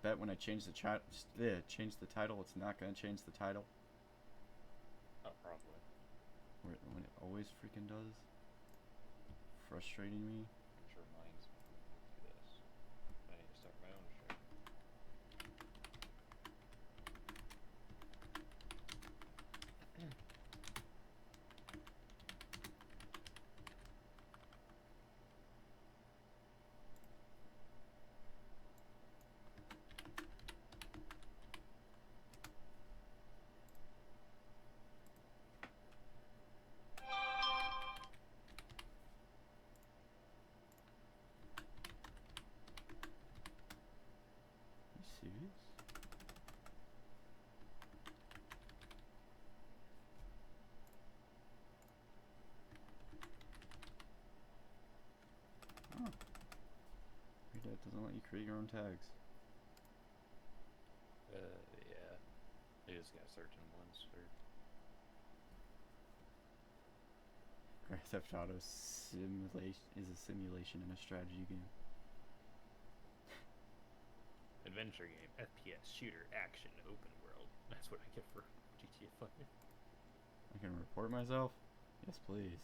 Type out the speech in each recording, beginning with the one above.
bet when I change the change the title, it's not gonna change the title. Oh, probably. When it always freaking does. Frustrating me. Which reminds me, do this. I need to start my own show. Are you serious? Oh. Your dad doesn't let you create your own tags. Yeah. You just got certain ones for. Grand Theft Auto simulation is a simulation and a strategy game. Adventure game, FPS, shooter, action, open world. That's what I get for GTA 5. I can report myself? Yes, please.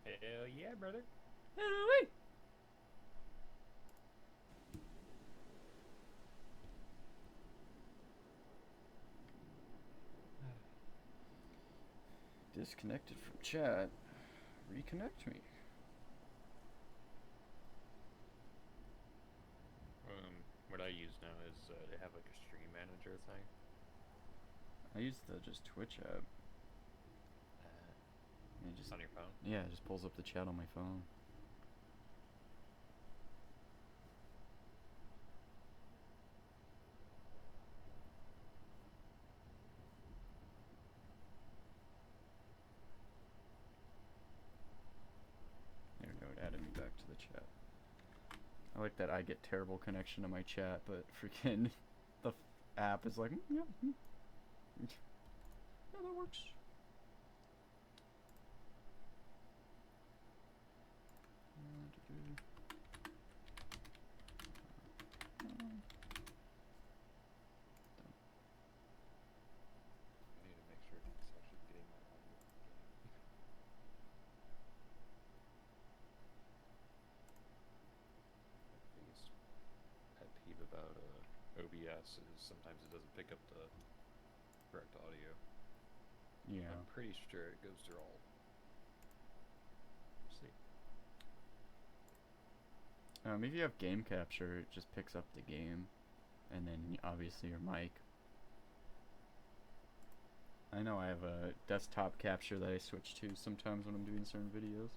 Hell yeah, brother. Hey! Disconnected from chat. Reconnect me. What I use now is they have like a stream manager thing. I use the just Twitch app. It just on your phone? Yeah, it just pulls up the chat on my phone. There we go, it added me back to the chat. I like that I get terrible connection to my chat, but freaking the app is like, yeah, yeah, that works. I need to make sure it's actually getting my audio. My biggest pet peeve about OBS is sometimes it doesn't pick up the correct audio. Yeah. I'm pretty sure it goes through all. Let's see. If you have game capture, it just picks up the game, and then obviously your mic. I know I have a desktop capture that I switch to sometimes when I'm doing certain videos.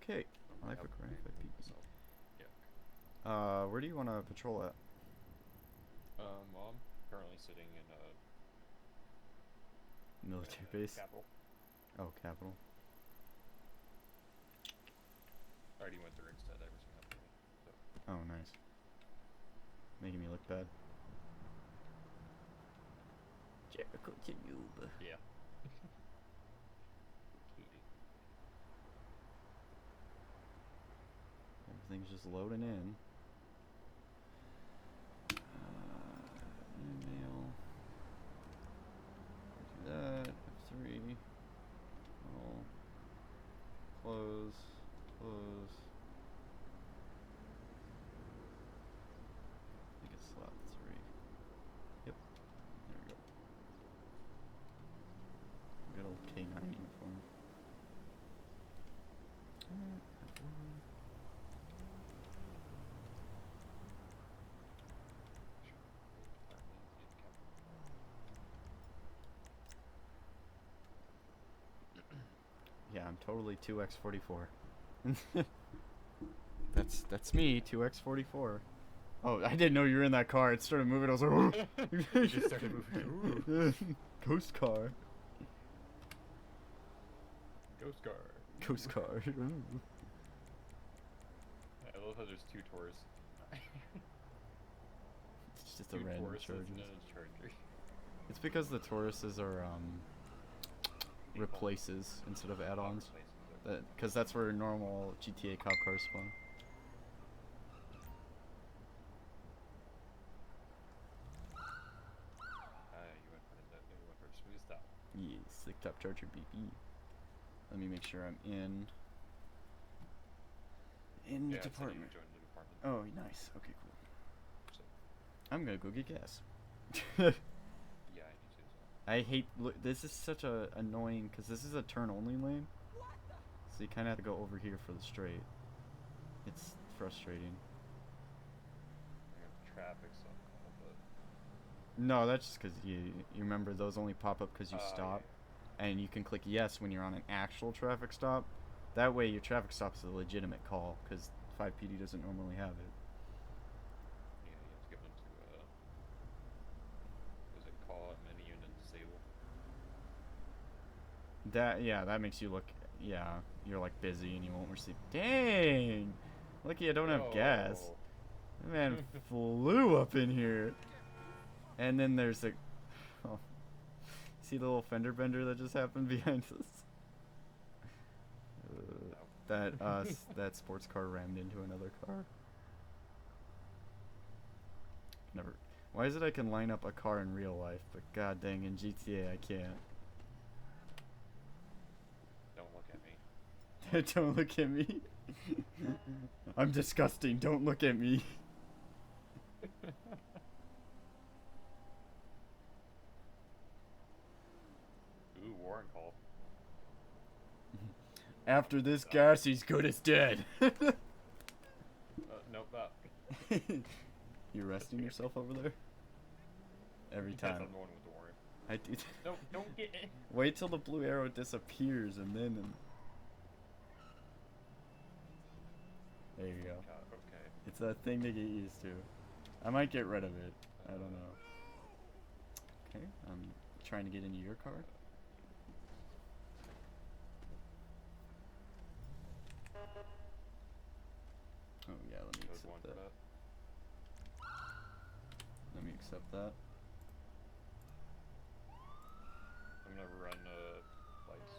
Okay, life of crime, Fivepd. Yeah. Where do you want to patrol at? Well, I'm currently sitting in Military base? Capital. Oh, Capital. I already went through instead everything up for me. So. Oh, nice. Making me look bad. Jericho to noob. Yeah. Everything's just loading in. Email. Do that. F3. Roll. Close. Close. I think it's slot 3. Yep. There we go. Good old K9 uniform. Yeah, I'm totally 2x44. That's me, 2x44. Oh, I didn't know you were in that car. It started moving. I was like, oh. It just started moving. Ghost car. Ghost car. Ghost car. I love how there's two Taurus. It's just a random Charger. Charger. It's because the Tauruses are replaces instead of add-ons. Because that's where normal GTA cop cars spawn. top charger BB. Let me make sure I'm in the Yeah, it's letting you department. join the department. Oh, nice. Okay, cool. So, I'm gonna go get gas. yeah, I need to as well. I hate. This is such a annoying because this is a turn only lane, so you kind of have to go over here for the straight. It's frustrating. I got traffic stuff call, but No, that's just because you remember those only pop up because you stop, yeah. and you can click yes when you're on an actual traffic stop. That way, your traffic stop is a legitimate call because Fivepd doesn't normally have it. Yeah, you have to go into was it call at menu and then disable? That makes you look. Yeah, you're like busy and you won't receive. Dang, lucky I don't have gas. Yo. That man flew up in here. And then there's a. Oh, see the little fender bender that just happened behind us? No. That sports car rammed into another car. Never. Why is it I can line up a car in real life, but god dang, in GTA I can't. Don't look at me. Don't look at me. I'm disgusting. Don't look at me. Ooh, Warren call. After this gas, he's good as dead. Nope, that. You arresting yourself over there? Every Yes, time. I'm the one with the warrant. I do. Don't get it. Wait till the blue arrow disappears and then. There you go. God, okay. It's a thing to get used to. I might get rid of it. I don't know. Okay, I'm trying to get into your car. Oh yeah, let me Code accept 1 that. for that. Accept that. I'm gonna run lights.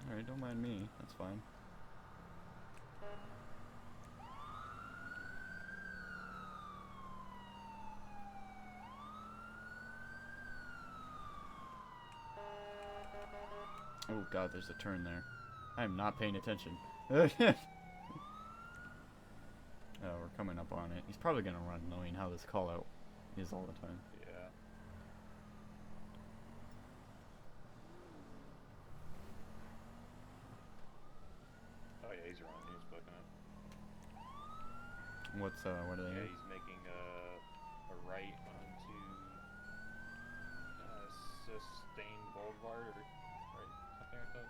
Alright, don't mind me. That's fine. Oh god, there's a turn there. I am not paying attention. Oh, we're coming up on it. He's probably gonna run knowing how this call out is all the time. Yeah. Oh yeah, he's running. He's booking it. What are they? Yeah, he's making a right onto Sustain Boulevard, or right, something like that.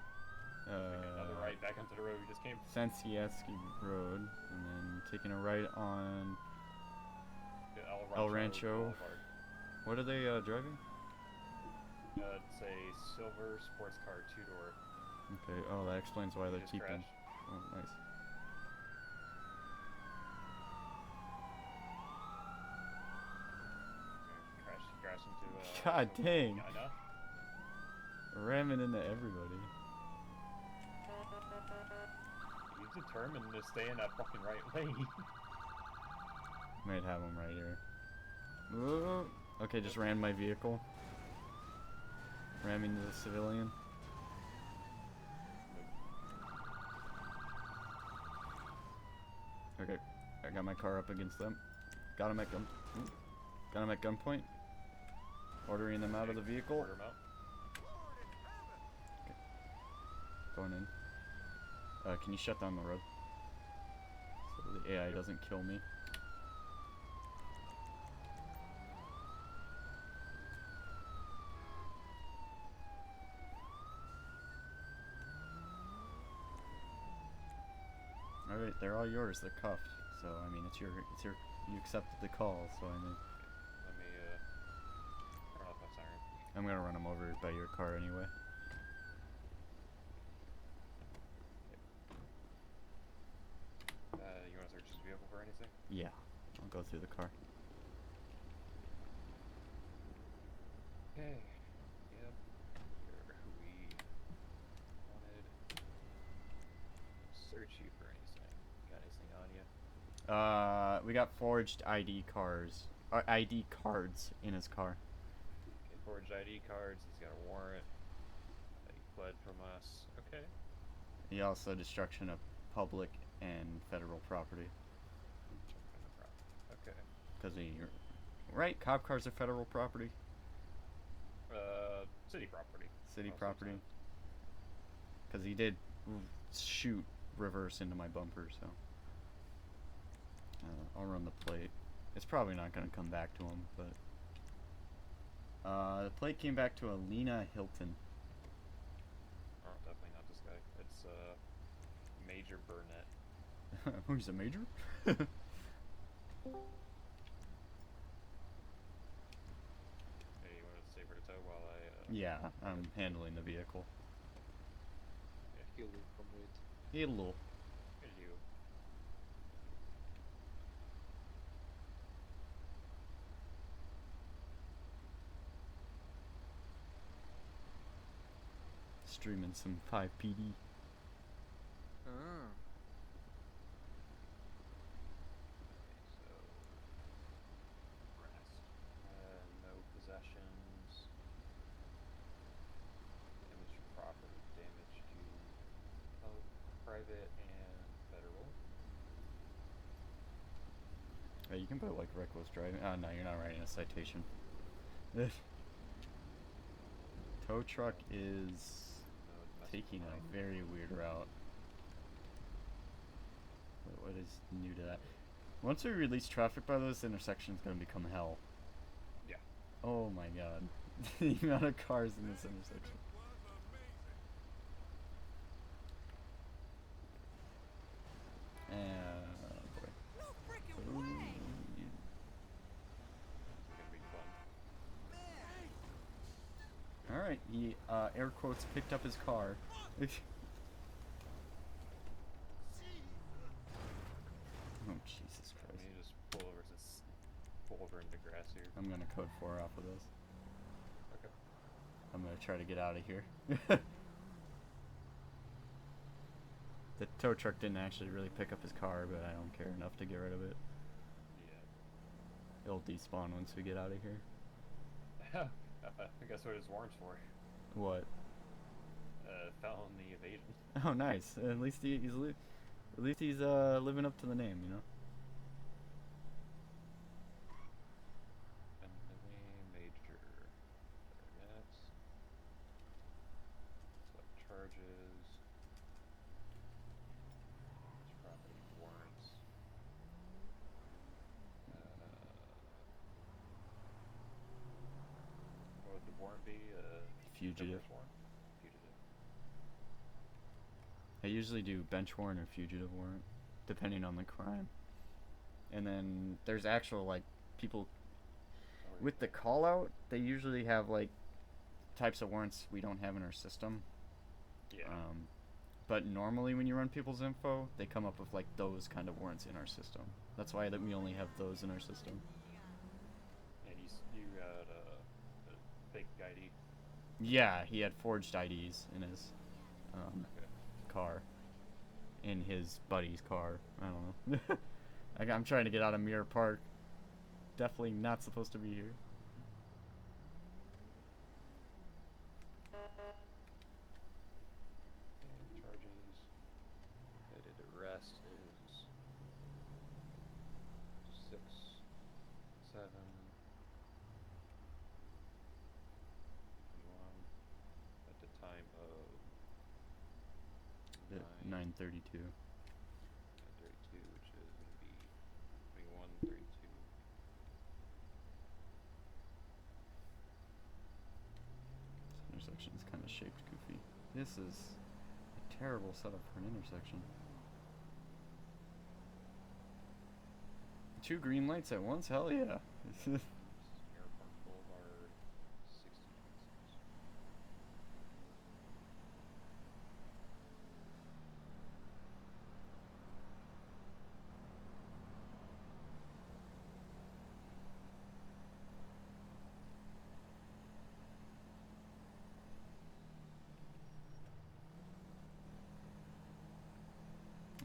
Making another right back onto the road we just came. Sansieski Road, and then taking a right on Yeah, El Rancho. Boulevard. What are they driving? It's a silver sports car, 2-door. Okay, oh, that explains why He they're just keeping. crashed. Oh, nice. Crashed into. God dang. I know. Ramming into everybody. He's determined to stay in that fucking right lane. Might have him right here. Ooh. Okay, just ran my vehicle. Ramming the civilian. Okay, I got my car up against them. Got him at gunpoint. Ordering them out of the vehicle. Order him out. Okay. Going in. Can you shut down the road? So the AI doesn't kill me. Alright, they're all yours. They're cuffed. So, I mean, it's your, you accepted the call, so I mean. Let me, turn off my siren. I'm gonna run them over by your car anyway. You wanna search his vehicle for anything? Yeah, I'll go through the car. Okay. Yep. Sure. We wanted search you for anything. We got forged ID cars, ID cards in his car. Okay, forged ID cards. He's got a warrant. He fled from us. Okay. He also destruction of public and federal property. Okay. Because right, cop cars are federal property. City property. City Most of the property. time. Because he did shoot reverse into my bumper, so I'll run the plate. It's probably not going to come back to him, but the plate came back to Alina Hilton. Oh, definitely not this guy. It's Major Burnett. Who's a major? Hey, you want to stay for the tow while I? Yeah, I'm handling the vehicle. Yeah. He'll come with. Hello. Hey, you. Streaming some 5PD. Ah. So, rest. No possessions. Damage to property. Damage to private and federal. You can put like reckless driving. Oh no, you're not writing a citation. Tow truck is taking a very weird route. What is new to that? Once we release traffic by this intersection, it's gonna become hell. Yeah. Oh my god. The amount of cars in this intersection. Boy. Ooh, It's gonna be fun. Alright, he air quotes picked up his car. Oh Jesus Let Christ. me just pull over into grass here. I'm gonna code 4 off of this. Okay. I'm gonna try to get out of here. The tow truck didn't actually really pick up his car, but I don't care enough to get rid of it. Yeah. It'll despawn once we get out of here. I guess what his warrant's for. What? Felony evasion. Oh, nice. At least he's living up to the name, you know. Major. Next. Select charges. Property warrants. What would the warrant be? Fugitive. Reverse warrant? Fugitive. I usually do bench warrant or fugitive warrant, depending on the crime. And then there's actual like people with the call out. They usually have like types of warrants we don't have in our system. Yeah. But normally when you run people's info, they come up with like those kind of warrants in our system. That's why we only have those in our system. And you got a fake ID. Yeah, he had forged IDs in his Okay. car. In his buddy's car. I don't know. I'm trying to get out of Mirror Park. Definitely not supposed to be here. And charges. Headed arrest is 6, 7, 21 at the time of 9:32. 9:32, which is going to be 21:32. This intersection is kind of shaped goofy. This is a terrible setup for an intersection. 2 green lights at once? Hell yeah. Airport Boulevard, 6026.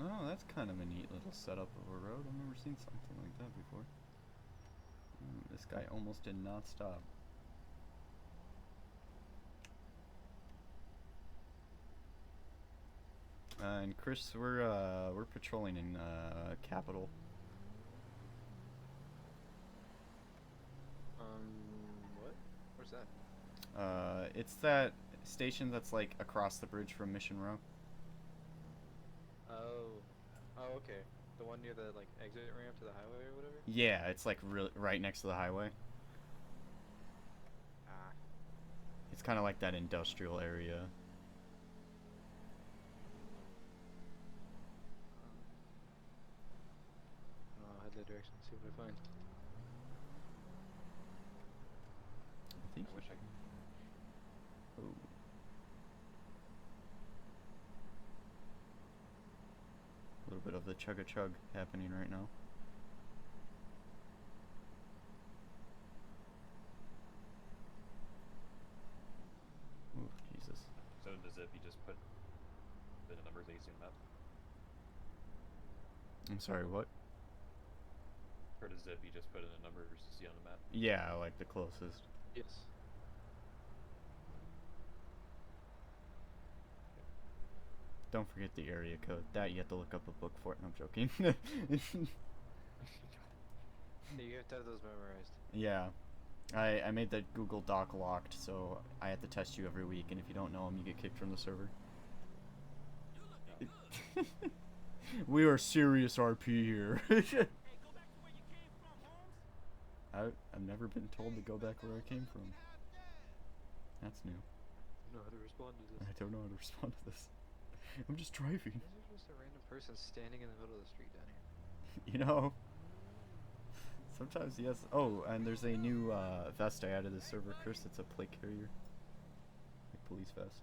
Oh, That's kind of a neat little setup of a road. I've never seen something like that before. This guy almost did not stop. And Chris, we're patrolling in Capital. What? Where's that? It's that station that's like across the bridge from Mission Row. Oh. Oh, okay. The one near the, like, exit ramp to the highway or whatever? Yeah, it's like right next to the highway. Ah. It's kind of like that industrial area. I'll head that direction and see what I find. I think. I wish I could. Oh. A little bit of the chug-a-chug happening right now. Oh, Jesus. So does it be just put the numbers that you see on the map? I'm sorry, what? Or does it be just put in the numbers you see on the map? Yeah, like the closest. Yes. Don't forget the area code. That you have to look up a book for it. No, I'm joking. Yeah, you have to have those memorized. Yeah. I made that Google Doc locked, so I have to test you every week, and if you don't know them, you get kicked from the server. We are serious RP here. I've never been told to go back where I came from. That's new. I don't know how to respond to this. I don't know how to respond to this. I'm just driving. Why is there just a random person standing in the middle of the street down here? You know, sometimes yes. Oh, and there's a new vest I added to the server, Chris. It's a plate carrier, like police vest.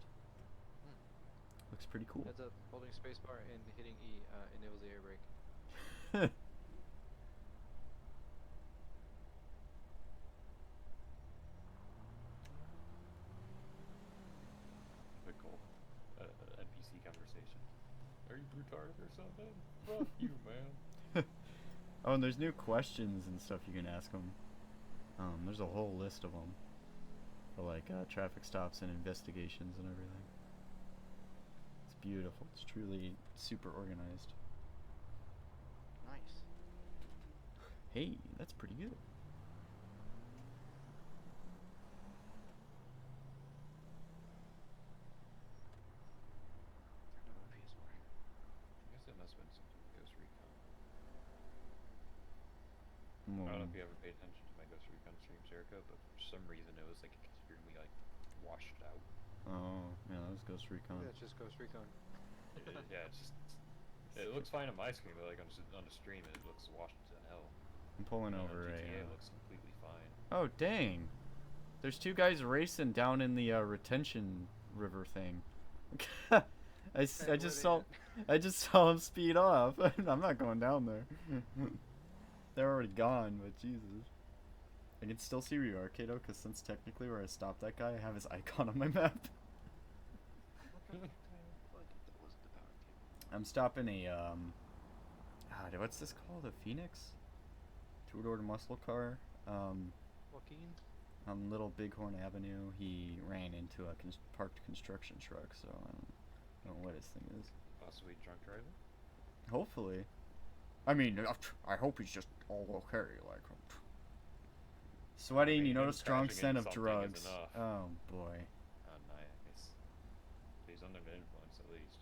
Looks pretty cool. Heads up, holding spacebar and hitting E enables the air brake. Typical NPC conversation. Are you retarded or something? Fuck you, man. Oh, and there's new questions and stuff you can ask them. There's a whole list of them for like traffic stops and investigations and everything. It's beautiful. It's truly super organized. Nice. Hey, that's pretty good. I don't know PS4. I guess it must have been something with Ghost Recon. I don't know if you ever paid attention to my Ghost Recon stream, Jericho, but for some reason it was like extremely like washed out. Oh, yeah, that was Ghost Recon. Yeah, it's just Ghost Recon. Yeah, it's just it looks fine on my screen, but like on the stream it looks washed to hell. I'm pulling And over on a. GTA it looks completely fine. Oh, dang. There's two guys racing down in the retention river thing. I just saw them speed off. I'm not going down there. They're already gone, but Jesus. I can still see where you are, Kato, because since technically where I stopped that guy, I have his icon on my map. I'm stopping a, what's this called? A Phoenix? Two-door muscle car. Joaquin? On Little Bighorn Avenue, he ran into a parked construction truck, so I don't know what his thing is. Possibly drunk driving? Hopefully. I mean, I hope he's just all okay, like... Sweating, mean, you know, him a strong crashing scent into of something is drugs. enough. Oh, boy. Oh, nice. He's under the influence at least.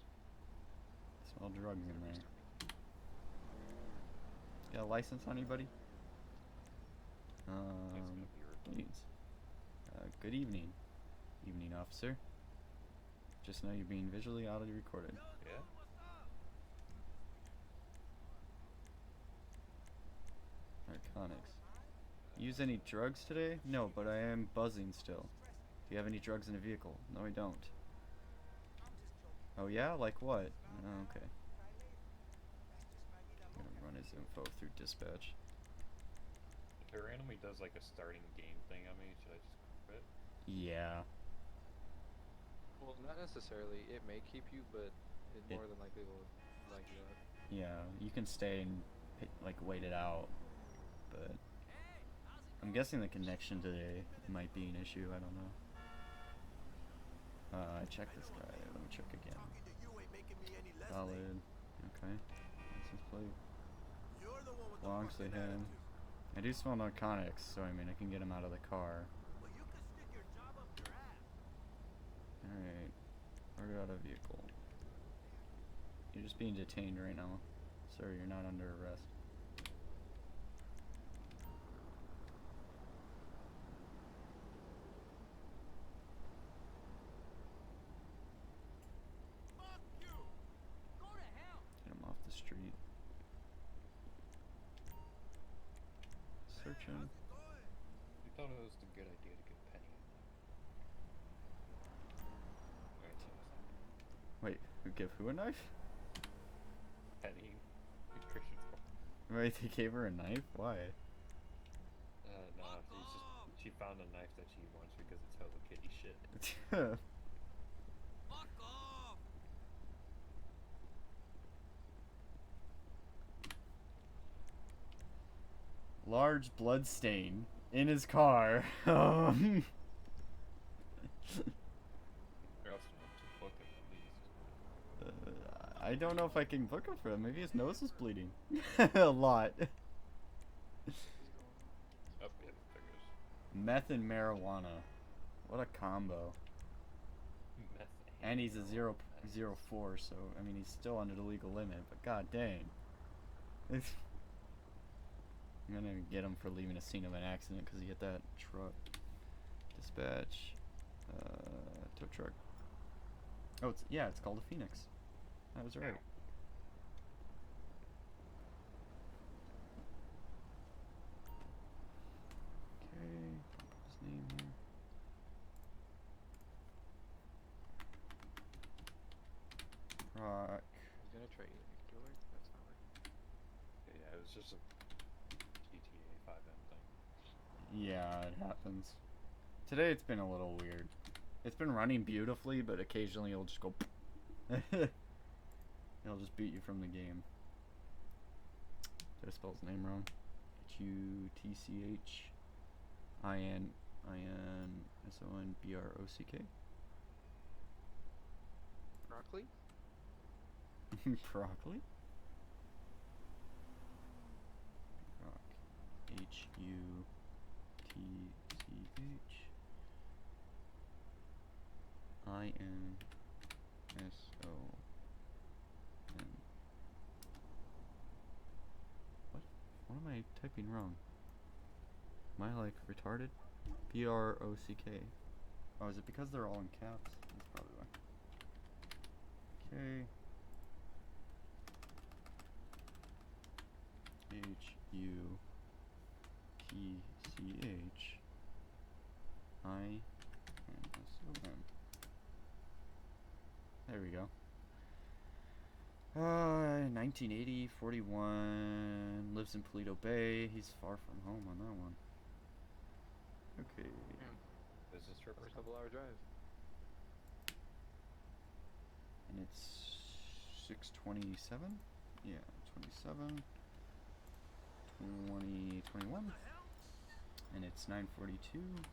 Smell drugs in there. Got a license on anybody? It's gonna be recorded. Please. Good evening. Evening, officer. Just know you're being visually audio recorded. Yeah? Narcotics. Use any drugs today? No, but I am buzzing still. Do you have any drugs in the vehicle? No, I don't. Oh yeah? Like what? Oh, okay. I'm gonna run his info through dispatch. If it randomly does like a starting game thing on me, should I just quit? Yeah. Well, not necessarily. It may keep you, but it more than likely will lag you out. Yeah, you can stay and like wait it out, but I'm guessing the connection today might be an issue. I don't know. I checked this guy. Let me check again. Valid. Okay. License plate. Belongs to him. I do smell narcotics, so I mean I can get him out of the car. Alright. Order out of vehicle. You're just being detained right now. Sir, you're not under arrest. Get him off the street. Search him. We thought it was a good idea to give Penny a knife. Alright, so Wait, who give who a knife? Penny, Christian's fault. Wait, they gave her a knife? Why? No, she found a knife that she wants because it's Hello Kitty shit. Large blood stain in his car. You're also not to book him at least. I don't know if I can book him for him. Maybe his nose is bleeding. A lot. Oh, yeah, figures. Meth and marijuana. What a combo. Meth And he's a marijuana. 0.04, so I mean he's still under the legal limit, but god dang. I'm gonna get him for leaving a scene of an accident because he hit that truck. Dispatch. Tow truck. Oh, it's called a Phoenix. That was right. Okay, put his name here. Rock. I was gonna try to make it work. That's not working. Yeah, it was just a GTA 5M thing. Yeah, it happens. Today it's been a little weird. It's been running beautifully, but occasionally it'll just go. It'll just beat you from the game. Did I spell his name wrong? Hutchinson Broccoli? Broccoli? Rock. Hutchinson. What am I typing wrong? Am I like retarded? Brock. Oh, is it because they're all in caps? That's probably why. Okay. Hutchinson. There we go. 1980, 41, lives in Paleto Bay. He's far from home on that one. Okay. Business trip or First something? couple-hour drive. And it's 6:27? Yeah, 27, 2021. And it's 9:42.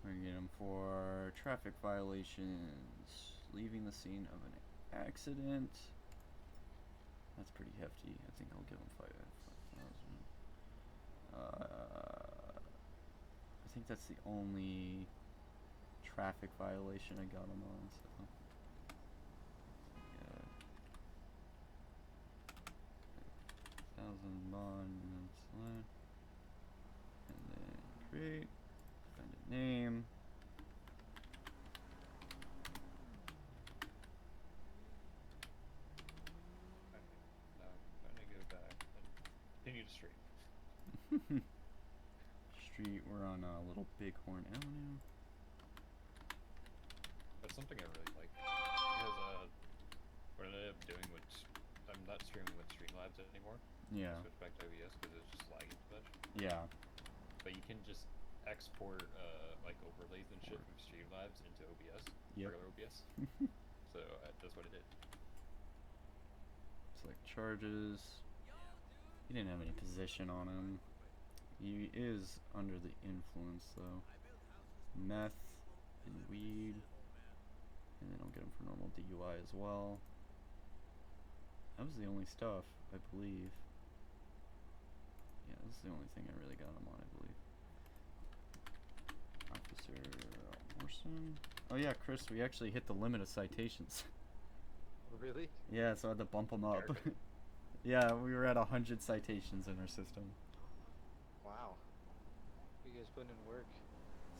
We're gonna get him for traffic violations, leaving the scene of an accident. That's pretty hefty. I think I'll give him 5,000. I think that's the only traffic violation I got him on. So yeah, 1,000 bond, and then create. Defendant name. Now I'm trying to go back and continue to stream. Street, we're on Little Bighorn Avenue. That's something I really like. Because what I ended up doing, which I'm not streaming with Streamlabs anymore. Yeah. Switch back to OBS because it's just lagging too much. Yeah. But you can just export like overlays and shit from Streamlabs into OBS, Yep. regular OBS. So that's what it did. Select charges. He didn't have any position on him. He is under the influence though. Meth and weed. And then I'll get him for normal DUI as well. That was the only stuff, I believe. Yeah, this is the only thing I really got him on, I believe. Officer Morrison. Oh yeah, Chris, we actually hit the limit of citations. Really? Yeah, so I had to bump them up. Perfect. Yeah, we were at 100 citations in our system. Wow. You guys putting in work.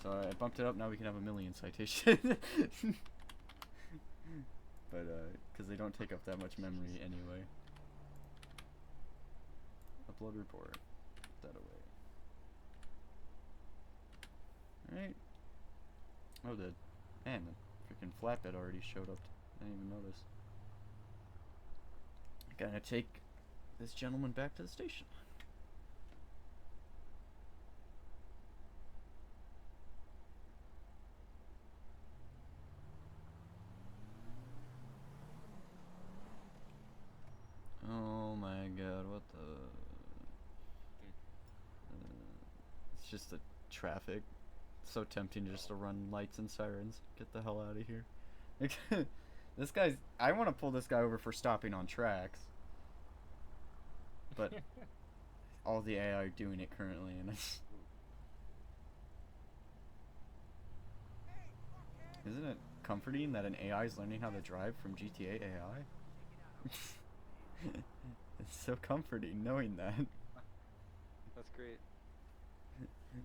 So I bumped it up, now we can have 1 million citations. But, because they don't take up that much memory anyway. Upload report. Put that away. Alright. Oh, the... Man, the freaking flatbed already showed up. I didn't even notice. Gotta take this gentleman back to the station. Oh my god, what the... it's just the traffic. It's so tempting just to run lights and sirens. Get the hell out of here. This guy's... I want to pull this guy over for stopping on tracks. But all the AI are doing it currently, and it's... Isn't it comforting that an AI is learning how to drive from GTA AI? It's so comforting knowing that. That's great.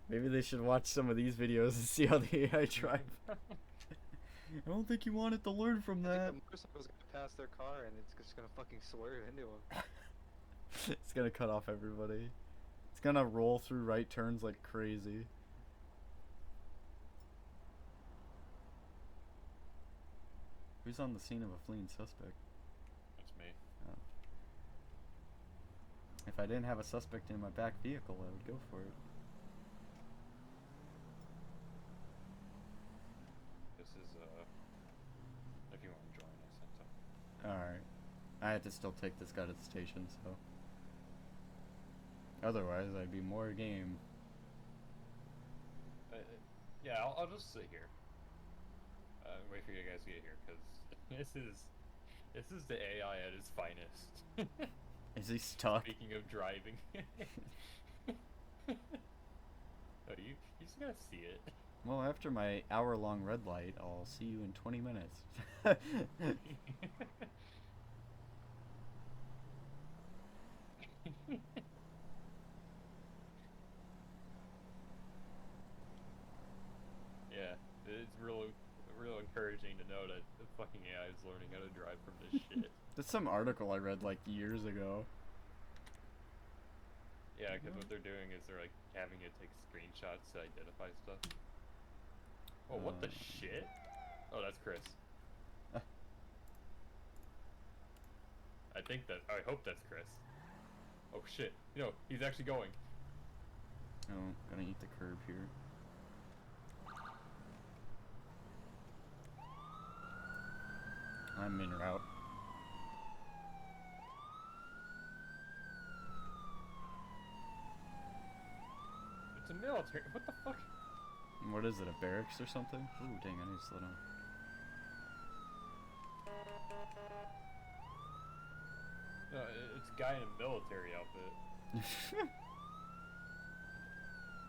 Maybe they should watch some of these videos and see how the AI drive. I don't think you wanted to learn from I that. think the motorcycle's gonna pass their car and it's just gonna fucking swerve into them. It's gonna cut off everybody. It's gonna roll through right turns like crazy. Who's on the scene of a fleeing suspect? That's me. Oh. If I didn't have a suspect in my back vehicle, I would go for it. This is if you want to join, I sent him. Alright. I had to still take this guy to the station, so... Otherwise, I'd be more game. Yeah, I'll just sit here. Wait for you guys to get here, because this is the AI at its finest. Is he stuck? Speaking of driving. Oh, you just gotta see it. Well, after my hour-long red light, I'll see you in 20 minutes. Yeah, it's real encouraging to know that the fucking AI is learning how to drive from this shit. That's some article I read like years ago. Yeah, because what they're doing is they're like having it take screenshots to identify stuff. Oh, what the shit? Oh, that's Chris. I hope that's Chris. Oh shit, he's actually going. Oh, gonna eat the curb here. I'm en route. It's a military, what the fuck? What is it, a barracks or something? Ooh, dang, I need to slow down. No, it's a guy in a military outfit.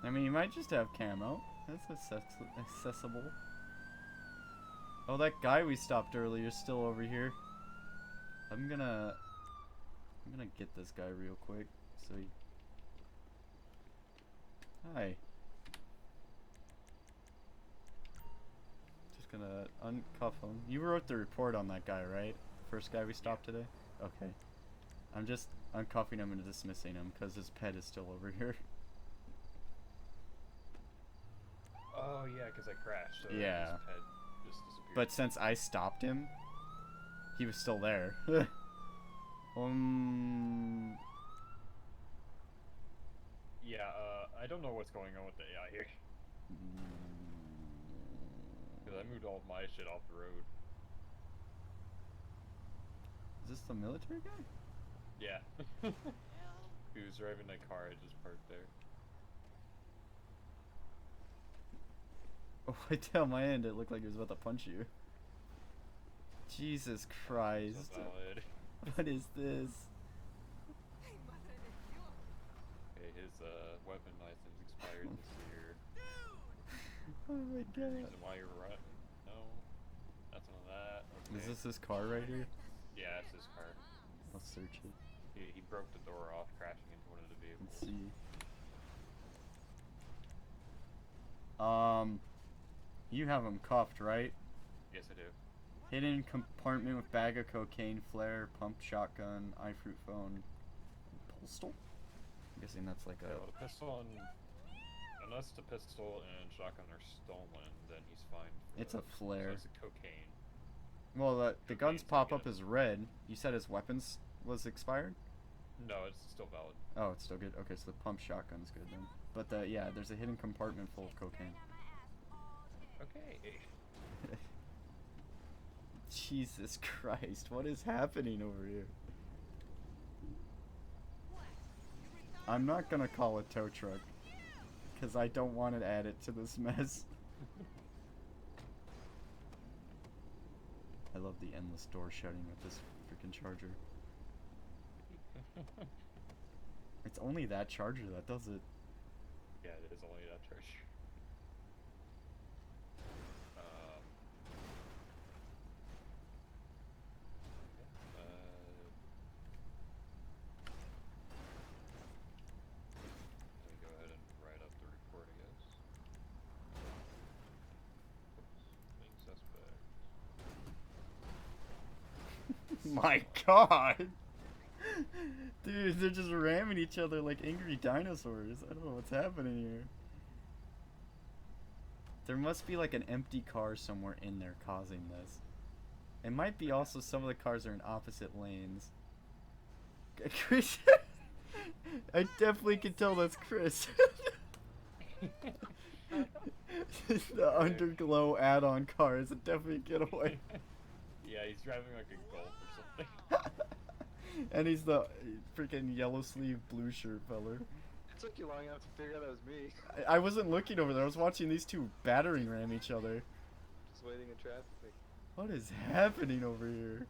I mean, you might just have camo. That's accessible. Oh, that guy we stopped earlier is still over here. I'm gonna get this guy real quick. So he... Hi. Just gonna uncuff him. You wrote the report on that guy, right? The first guy we stopped today? Okay. I'm just uncuffing him and dismissing him because his pet is still over here. Oh yeah, because I crashed, so Yeah. his pet just disappeared. But since I stopped him, he was still there. Yeah, I don't know what's going on with the AI here. Because I moved all of my shit off the road. Is this the military guy? Yeah. He was driving a car, I just parked there. Oh, right down my end, it looked like he was about to punch you. Jesus Christ. So valid. What is this? Okay, his weapon license expired this year. Oh my god. Reason why you're running? No, that's none of that. Okay. Is this his car right here? Yeah, it's his car. I'll search it. He broke the door off, crashing into one of the vehicles. Let's see. You have him cuffed, right? Yes, I do. Hidden compartment with bag of cocaine, flare, pump shotgun, iFruit phone, pistol? I'm guessing that's like Yeah, a... well, the pistol and... Unless the pistol and shotgun are stolen, then he's fine. It's a flare. So it's a cocaine. Well, the guns Cocaine's pop not up good. as red. You said his weapons was expired? No, it's still valid. Oh, it's still good. Okay, so the pump shotgun's good then. But yeah, there's a hidden compartment full of cocaine. Okay. Jesus Christ, what is happening over here? I'm not gonna call a tow truck, because I don't want to add it to this mess. I love the endless door shutting with this freaking charger. It's only that charger that does it. Yeah, it is only that charge. Let me go ahead and write up the report, I guess. Oops, main suspect. My god! Dude, they're just ramming each other like angry dinosaurs. I don't know what's happening here. There must be like an empty car somewhere in there causing this. It might be also some of the cars are in opposite lanes. Chris, I definitely can tell that's Chris. The Underglow add-on car is a definite getaway. Yeah, he's driving like a Golf or something. And he's the freaking yellow sleeve blue shirt feller. It took you long enough to figure out that was me. I wasn't looking over there. I was watching these two battering ram each other. Just waiting in traffic. What is happening over here?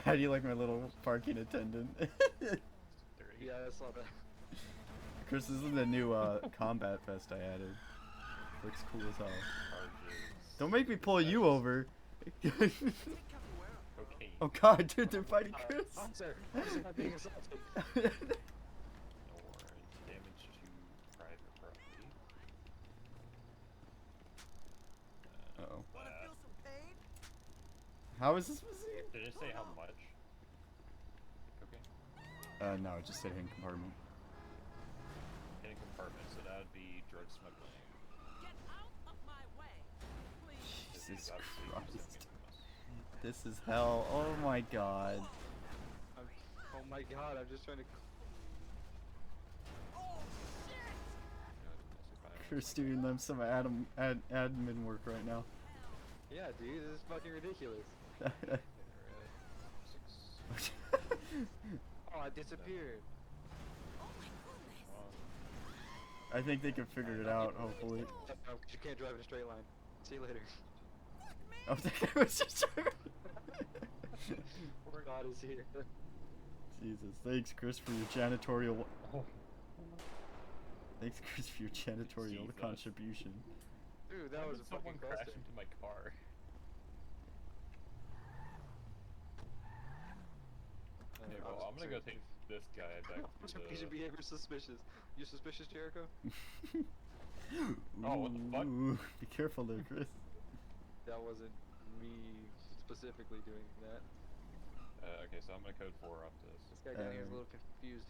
How do you like my little parking attendant? Dirty. Yeah, I saw that. Chris, this is the new combat vest I added. Looks cool as hell. Charges. Don't make me pull you over. Cocaine. Oh god, dude, they're fighting Chris. Officer, officer not being assaulted. No warrant. Damage to private property. Uh-oh. Wanna feel some pain? How is this received? Did it say how much? Okay. No, it just said hidden compartment. Hidden compartment, so that would be drug smuggling. Get out of my way, please. This Jesus is obviously Christ. something from us. This is hell. Oh my god. Oh my god, I'm just trying to. Oh shit! No, domestic violence. Chris doing them some admin work right now. Yeah, dude, this is fucking ridiculous. Six. Oh, I disappeared. Oh my goodness! One. I think they can figure it out, hopefully. No, you can't drive in a straight line. See you later. Oh, that guy was just Poor God is here. Jesus, thanks Chris for your janitorial. Oh. Thanks Chris for your janitorial Jesus. contribution. Dude, that Why was did a someone fucking crash cluster. into my car. Okay, well, I'm gonna go take this guy back to Patient the... behavior suspicious. You suspicious, Jericho? Oh, what the fuck? Ooh, be careful there, Chris. That wasn't me specifically doing that. Okay, so I'm gonna code 4 off this. This guy down here is a little confused.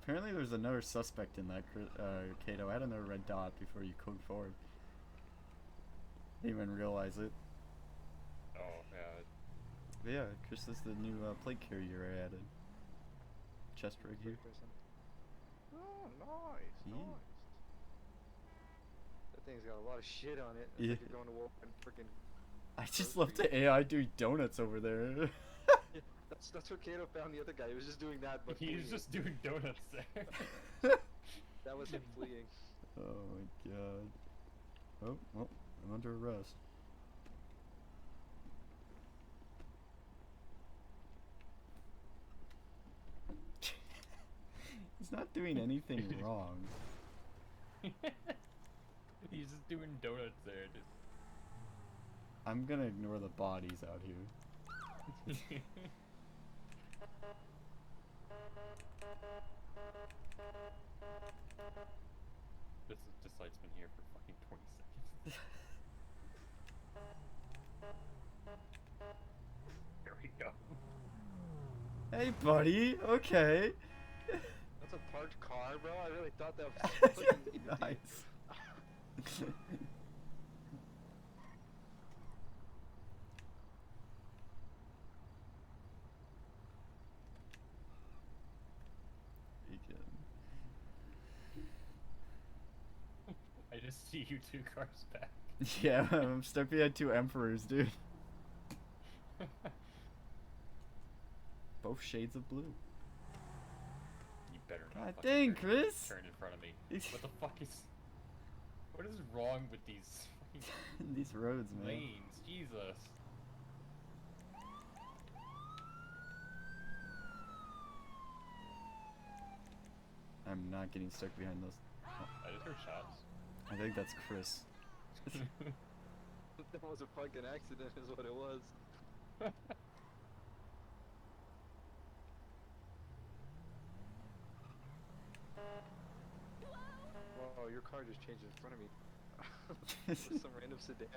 Apparently there's another suspect in that, Kato. Add another red dot before you code forward. Didn't even realize it. Oh, yeah. But yeah, Chris is the new plate carrier I added. Chest rig here. Person. Oh, nice, Yeah. nice. That thing's got a lot of shit on it. It's Yeah. like you're going to war and freaking. I just love the AI doing donuts over there. That's where Kato found the other guy. He was just doing that, but He was fleeing. just doing donuts there. That was him fleeing. Oh my god. Oh, well, I'm under arrest. He's not doing anything wrong. He's just doing donuts there. Just. I'm gonna ignore the bodies out here. This light's been here for fucking 20 seconds. There we go. Hey, buddy. Okay. That's a parked car, bro. I really thought that was fucking neat, dude. Nice. I just see you 2 cars back. Yeah, I'm stuck behind 2 emperors, dude. Both shades of blue. You better not. God fucking dang, turn- Chris. Turn in front of me. What the fuck is? What is wrong with these fucking These roads, man. lanes? Jesus. I'm not getting stuck behind those. I just heard shots. I think that's Chris. That was a fucking accident, is what it was. Whoa, your car just changed in front of me. With some random sedan.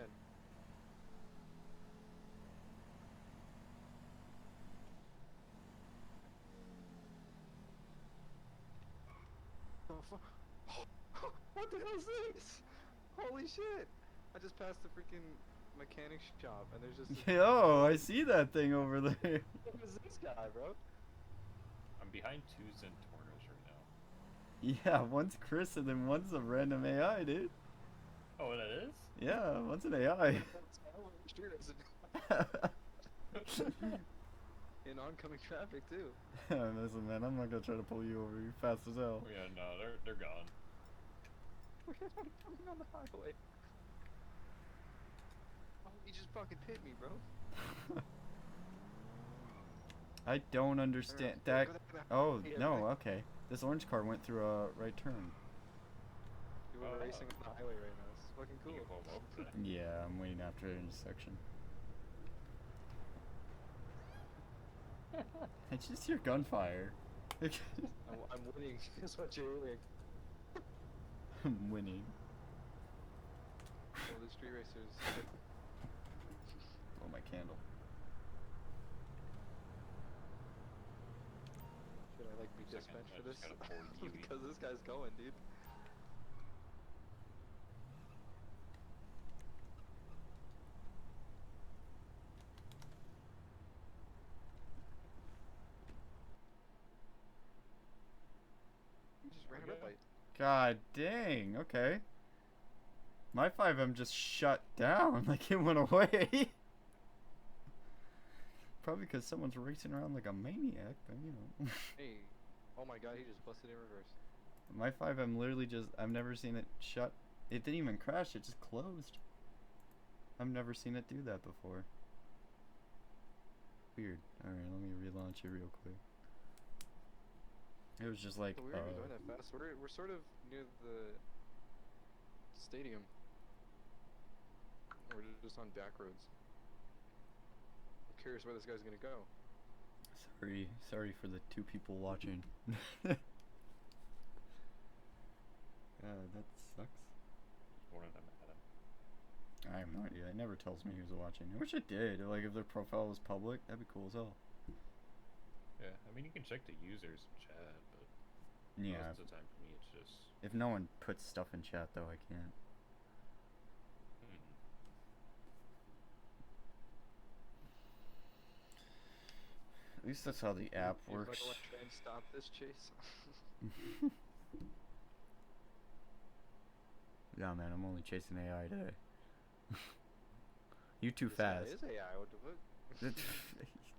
Oh, what the hell is this? Holy shit! I just passed the freaking mechanic shop and there's just this Yo, I see that thing over there. Who is this guy, bro? I'm behind 2 Centaurs right now. Yeah, one's Chris and then one's a random AI, dude. Oh, that is? Yeah, one's an AI. In oncoming traffic too. Listen, man, I'm not gonna try to pull you over. You're fast as hell. Oh, yeah, no, they're gone. We're not coming on the highway. Oh, he just fucking hit me, bro. I don't understand that. Oh no, okay. This orange car went through a right turn. We were racing on the highway right now. It's fucking You cool. can pull 'em over today. Yeah, I'm waiting after an intersection. I just hear gunfire. I'm winning. Is what you're hearing. I'm winning. Oh, the street racers. Oh, my candle. Should I like be Second, dispatched I for this? just gotta pull you. Because this guy's going, dude. You just ran a red Okay. light. God dang, okay. My 5M just shut down, like it went away. Probably because someone's racing around like a maniac, but you know. Hey. Oh my god, he just busted in reverse. My 5M literally just, I've never seen it shut. It didn't even crash, it just closed. I've never seen it do that before. Weird. Alright, let me relaunch it real quick. It was just like, So we're even going that fast. We're sort of near the stadium. We're just on back roads. I'm curious where this guy's gonna go. sorry for the 2 people watching. That sucks. One of them had him. I have no idea. It never tells me who's watching. I wish it did. Like, if their profile was public, that'd be cool as hell. Yeah, I mean, you can check the users in chat, but Yeah. most of the time for me it's just... If no one puts stuff in chat, though, I can't. At least that's how the app If I works. want to try and stop this chase. Yeah, man, I'm only chasing AI today. You too This guy fast. is AI. What the fuck?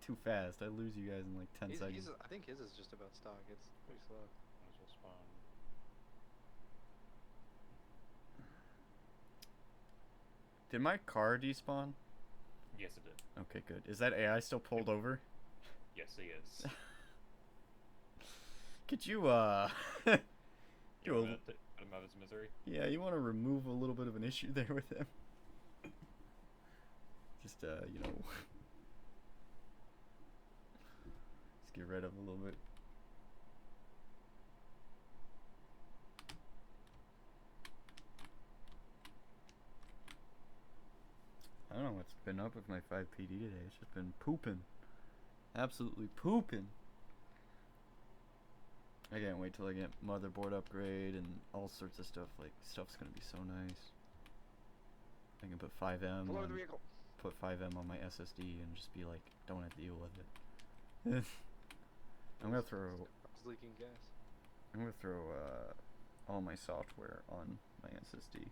Too fast. I lose you guys in like 10 seconds. I think his is just about stock. It's pretty slow. Might as well spawn. Did my car despawn? Yes, it did. Okay, good. Is that AI still pulled over? Yes, he is. Could you, You do a, want me to put him out of his misery? yeah, you want to remove a little bit of an issue there with him? Just, you know, just get rid of a little bit. I don't know what's been up with my Fivepd today. It's just been pooping. Absolutely pooping. I can't wait till I get motherboard upgrade and all sorts of stuff. Like, stuff's gonna be so nice. I can put 5M Pull over on, the vehicle. put 5M on my SSD and just be like, don't have to deal with it. I'm gonna throw It's leaking gas. all my software on my SSD,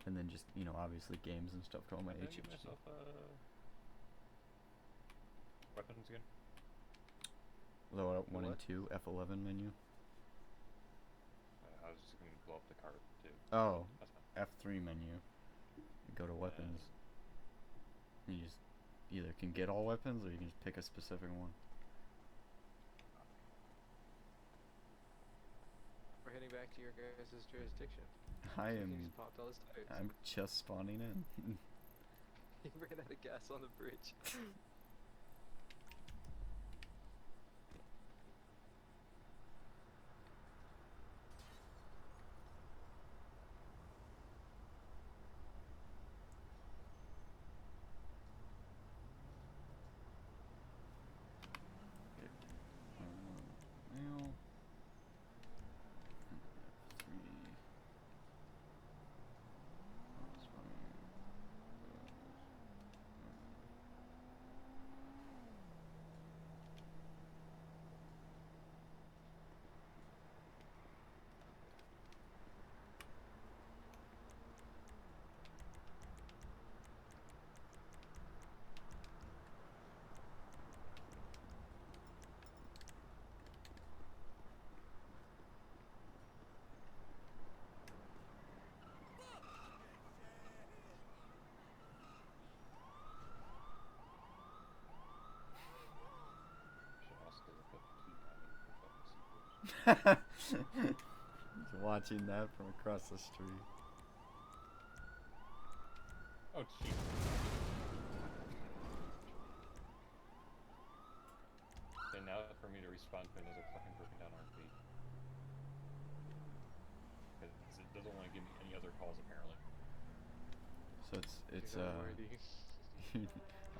and then just, you know, obviously games and stuff to all my Can I give HHD. myself weapons again? Load up 1 and What? 2 F11 menu. I was just gonna blow up the cart too. Oh, That's fine. F3 menu. Go to weapons. You just either can get all weapons or you can just pick a specific one. We're heading back to your guys' jurisdiction. I He am. just popped all his tires. I'm just spawning in. He ran out of gas on the bridge. Now. Should also look up key timing for fucking sequels. Just watching that from across the street. Oh, jeez. Okay, now for me to respawn to another fucking broken down RP. Because it doesn't want to give me any other calls apparently. So it's You're not worthy.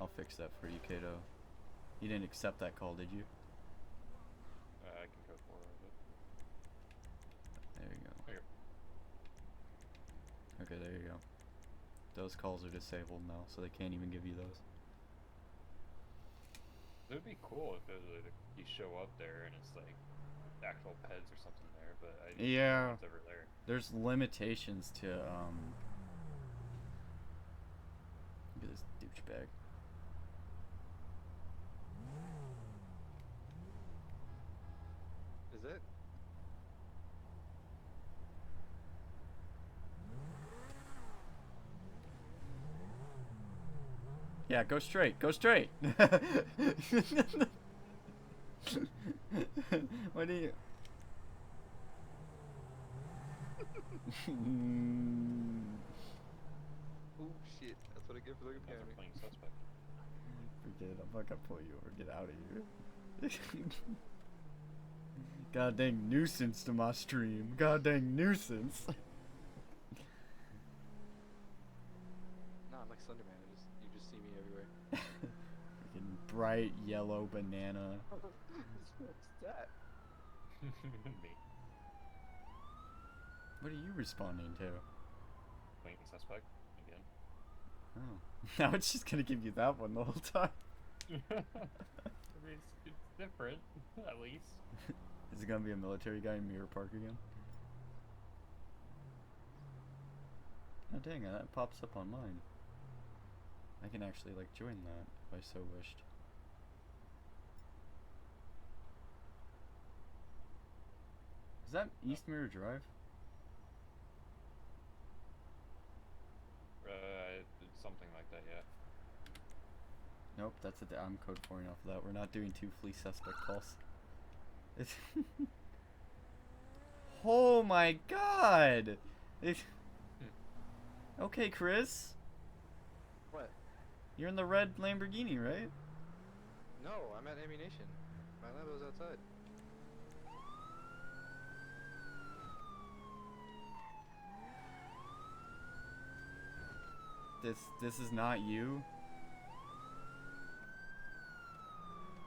I'll fix that for you, Kato. You didn't accept that call, did you? I can code more of it. There you go. Here. Okay, there you go. Those calls are disabled now, so they can't even give you those. It would be cool if it was like you show up there and it's like actual peds or something there, but I don't Yeah. know if it's ever there. There's limitations to look at this douchebag. Is it? Yeah, go straight. Go straight. What do you? Oh shit! That's what I get for looking That's at a me. plain suspect. Forget it. I'm not gonna pull you over. Get out of here. God dang nuisance to my stream. God dang nuisance. Nah, I'm like Slenderman. You just see me everywhere. Freaking bright yellow banana. What's that? Me. What are you responding to? Plain suspect again. Oh. Now it's just gonna give you that one the whole time. I mean, it's different, at least. Is it gonna be a military guy in Mirror Park again? Oh dang it, that pops up on mine. I can actually like join that if I so wished. Is that East Mirror Drive? It's something like that, yeah. Nope, that's I'm code 4ing off of that. We're not doing 2 flea suspect calls. It's oh my god! Okay, Chris. What? You're in the red Lamborghini, right? No, I'm at Ammunition. My Lambo's outside. This is not you.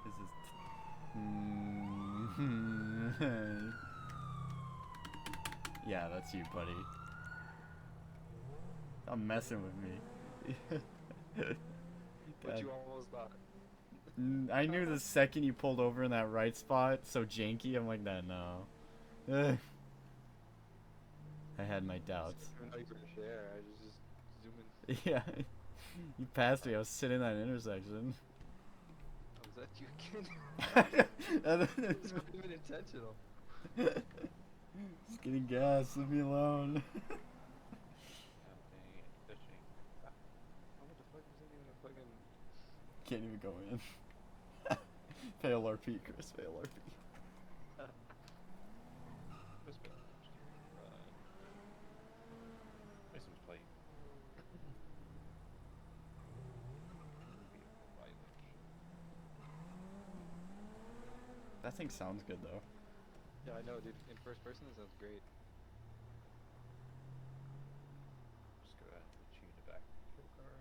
This is yeah, that's you, buddy. I'm messing with me. What God. you almost thought. I knew the second you pulled over in that right spot, so janky, I'm like, nah, no. I had my doubts. Even though you were there, I was just zooming. Yeah, you passed me. I was sitting in that intersection. Oh, is that you again? It's not even intentional. Just getting gas. Leave me alone. Camping and fishing. Oh, what the fuck? Isn't even a fucking... Can't even go in. Fail RP, Chris. Fail RP. License plate. That thing sounds good though. Yeah, I know, dude. In first person, it sounds great. Just go ahead and tune the back kill card.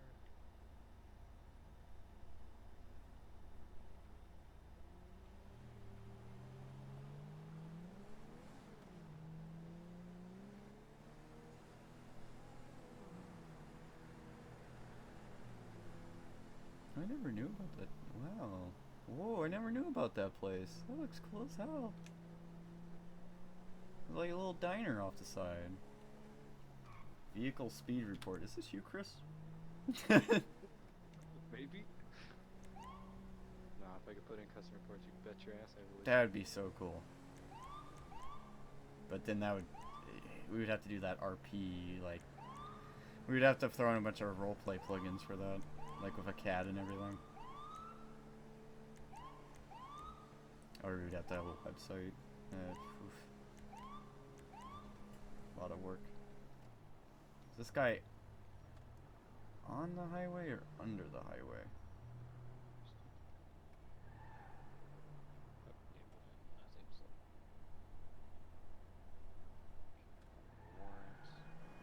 I never knew about that. Wow. Whoa, I never knew about that place. That looks cool as hell. There's like a little diner off the side. Vehicle speed report. Is this you, Chris? Maybe? Nah, if I could put in custom reports, you bet your ass I would. That would be so cool. But then that would... We would have to do that RP, like... We would have to throw in a bunch of roleplay plugins for that. Like with a CAD and everything. Or we'd have to have a website. Oof. A lot of work. Is this guy on the highway or under the highway?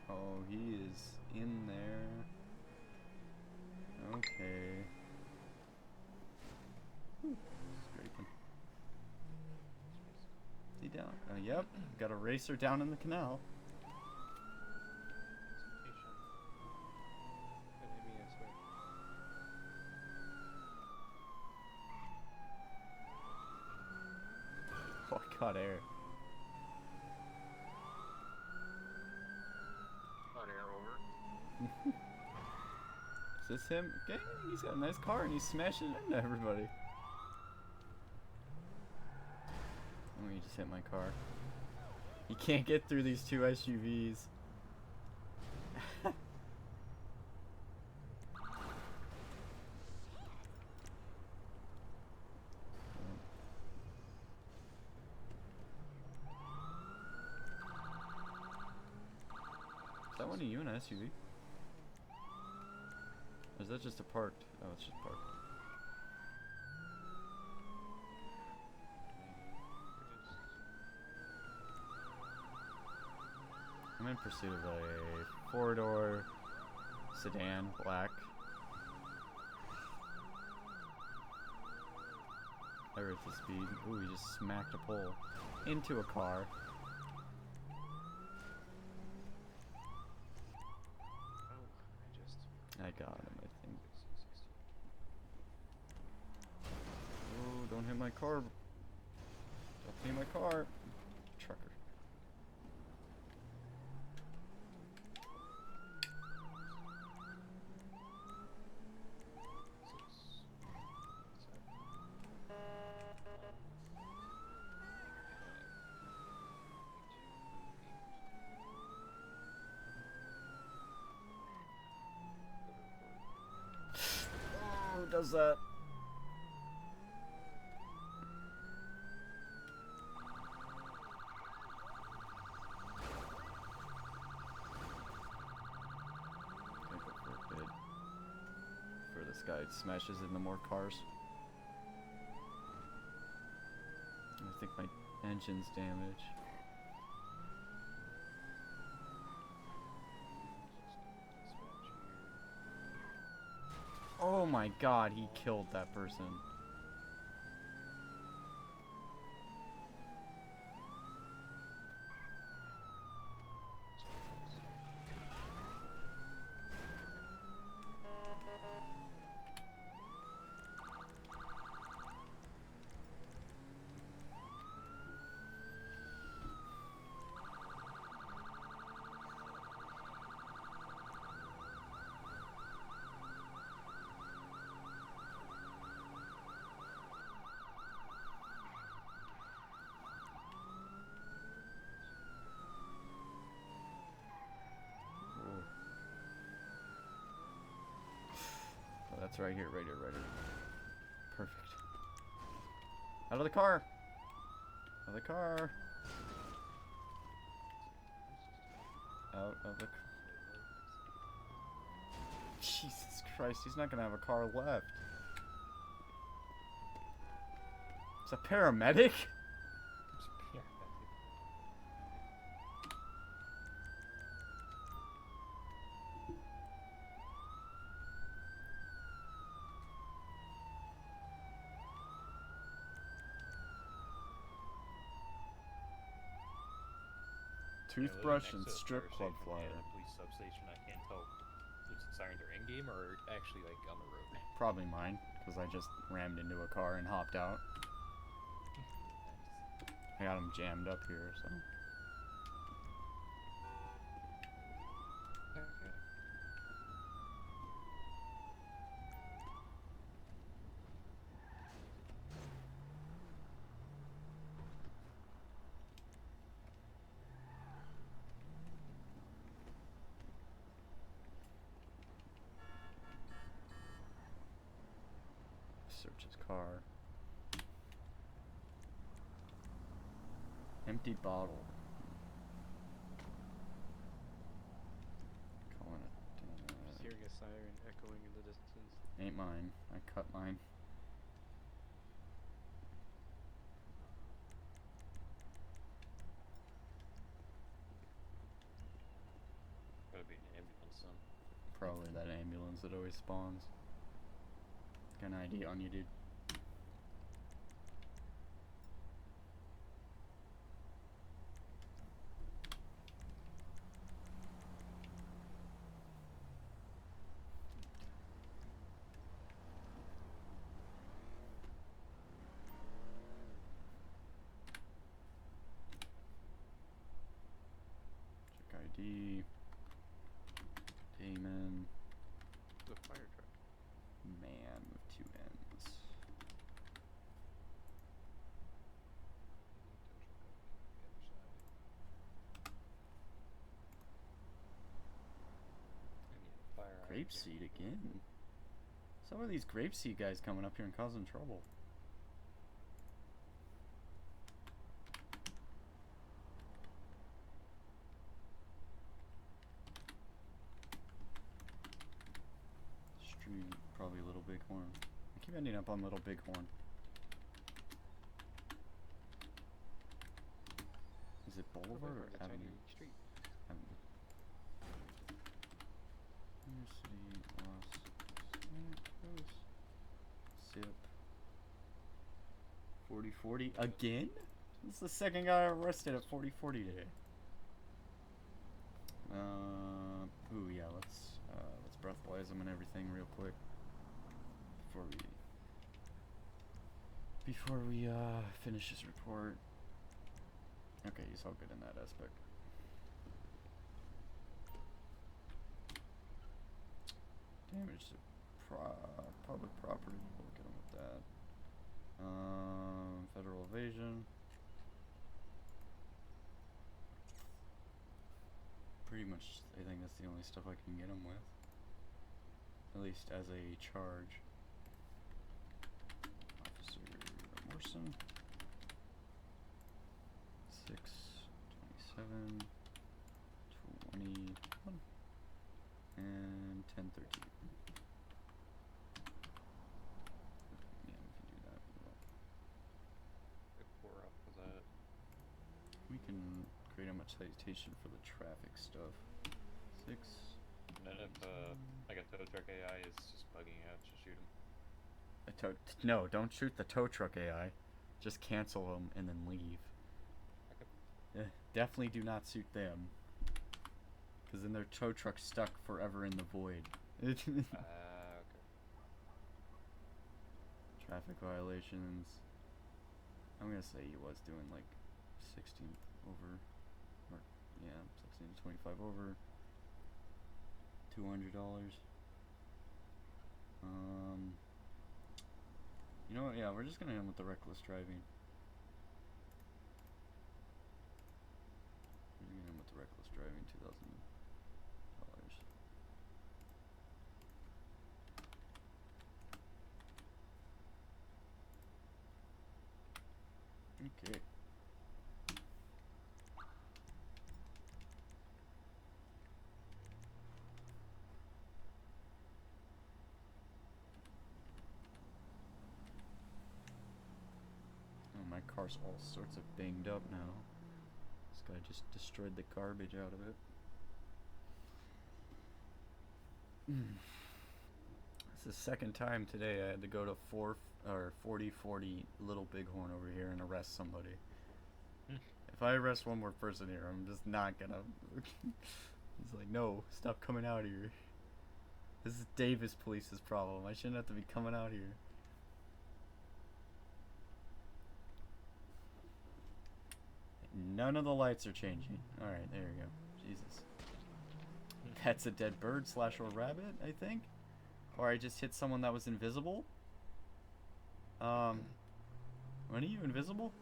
Oh, he is in there. Okay. Scraping. Is he down? Yep. Got a racer down in the canal. That hit me, I swear. Oh, I caught air. Hot air over. Is this him? Okay, he's got a nice car and he's smashing it into everybody. Oh, he just hit my car. He can't get through these two SUVs. Is that one of you in an SUV? Or is that just a parked? Oh, it's just parked. I'm in pursuit of a four-door sedan, black. I rate the speed. Ooh, he just smacked a pole into a car. I got him, I think. Oh, don't hit my car. Don't hit my car. Trucker. does that. Okay, go for a bit. Before this guy smashes into more cars. I think my engine's damaged. Oh my god, he killed that person. Oh, that's right here, right here, right here. Perfect. Out of the car! Out of the car! Out of the car. Jesus Christ, he's not gonna have a car left. It's a paramedic? Toothbrush and strip club flyer. Police substation. I can't tell if the sirens are in game or actually like on the road. Probably mine, because I just rammed into a car and hopped out. I got him jammed up here, so. Okay. Search his car. Empty bottle. Calling it. Just hearing a siren echoing in the distance. Ain't mine. I cut mine. Gotta be an ambulance then. Probably that ambulance that always spawns. Got an ID on you, dude. Check ID. Damon. The fire truck. Man with two N's. Grapeseed again? Some of these grapeseed guys coming up here and causing trouble. Street, probably Little Bighorn. I keep ending up on Little Bighorn. Is it Boulevard or Avenue? Street. Avenue. University, Los Santos. Sip. 4040 again? This is the second guy arrested at 4040 today. Ooh, yeah, let's breathalyze him and everything real quick before we finish his report. Okay, he's all good in that aspect. Damage to public property. We'll get him with that. Federal evasion. Pretty much, I think that's the only stuff I can get him with. At least as a charge. can create a much citation for the traffic stuff. 6. And then if like a tow truck AI is just bugging out, just shoot him. No, don't shoot the tow truck AI. Just cancel them and then leave. Okay. Definitely do not suit them. Because then their tow truck's stuck forever in the void. Okay. Traffic violations. I'm gonna say he was doing like 16 over. Or, yeah, 16 to 25 over. $200. You know what? Yeah, we're just gonna end with the reckless driving. We're gonna end with the reckless driving, $2,000. Okay. Oh, my car's all sorts of banged up now. This guy just destroyed the garbage out of it. It's the second time today I had to go to 4040 Little Bighorn over here and arrest somebody. If I arrest one more person here, I'm just not gonna. He's like, no, stop coming out here. This is Davis Police's problem. I shouldn't have to be coming out here. None of the lights are changing. Alright, there we go. Jesus. That's a dead bird / or rabbit, I think. Or I just hit someone that was invisible. When are you invisible?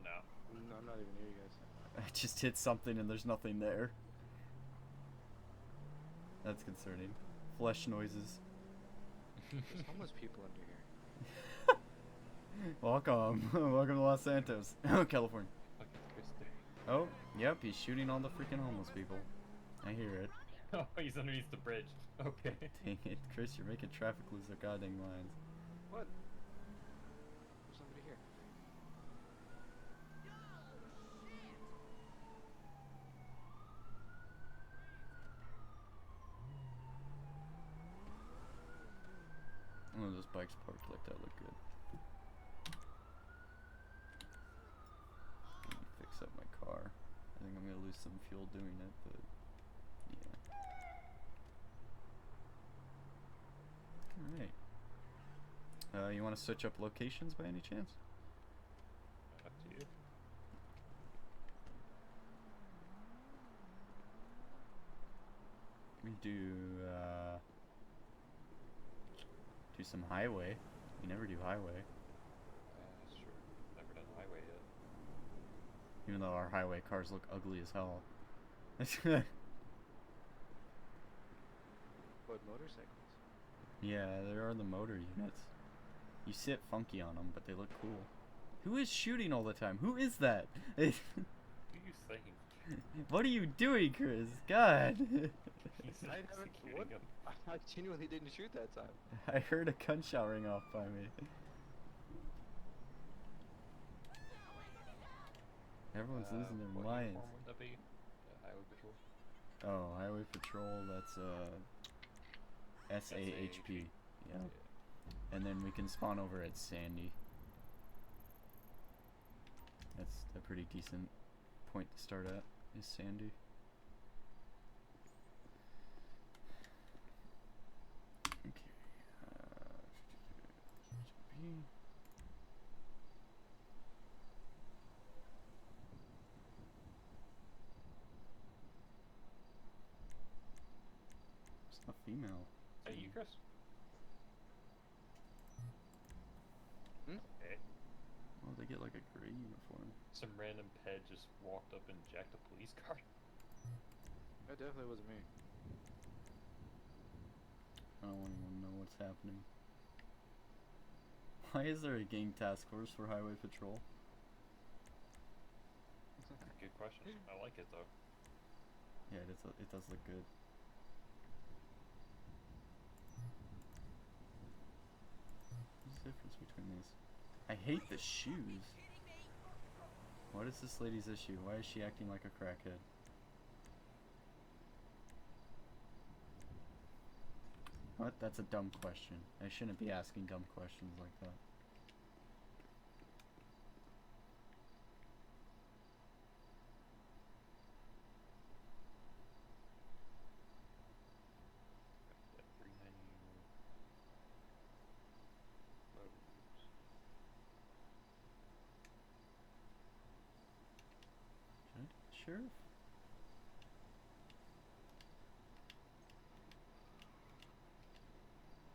No. No, I'm not even near you guys. I just hit something and there's nothing there. That's concerning. Flesh noises. There's homeless people under here. Welcome. Welcome to Los Santos. California. Fucking Chris there. Oh, yep, he's shooting all the freaking homeless people. I hear it. Oh, he's underneath the bridge. Okay. Dang it, Chris, you're making traffic lose their goddamn minds. What? There's somebody here. One of those bikes parked like that look good. Let me fix up my car. I think I'm gonna lose some fuel doing it, but yeah. Alright. You want to switch up locations by any chance? Up to you. We do some highway. We never do highway. Sure. Never done highway yet. Even though our highway cars look ugly as hell. What, motorcycles? Yeah, there are the motor units. You sit funky on them, but they look cool. Who is shooting all the time? Who is that? What are you saying? What are you doing, Chris? God. He's I haven't. executing What? him. I genuinely didn't shoot that time. I heard a gunshot ring off by me. Everyone's losing their What minds. uniform would that be? Highway patrol? Oh, highway patrol, that's SAHP. Yeah. And then we can spawn over at Sandy. That's a pretty decent point to start at, is Sandy. Okay. It's a female. Is that you, Chris? Hey, Oh, they get like a gray uniform. some random ped just walked up and jacked a police car. That definitely wasn't me. I don't even know what's happening. Why is there a gang task force for highway patrol? Good question. I like it though. Yeah, it does look good. What's the difference between these? I hate the shoes. What is this lady's issue? Why is she acting like a crackhead? What? That's a dumb question. I shouldn't be asking dumb questions like that. That 390 loads. Sure.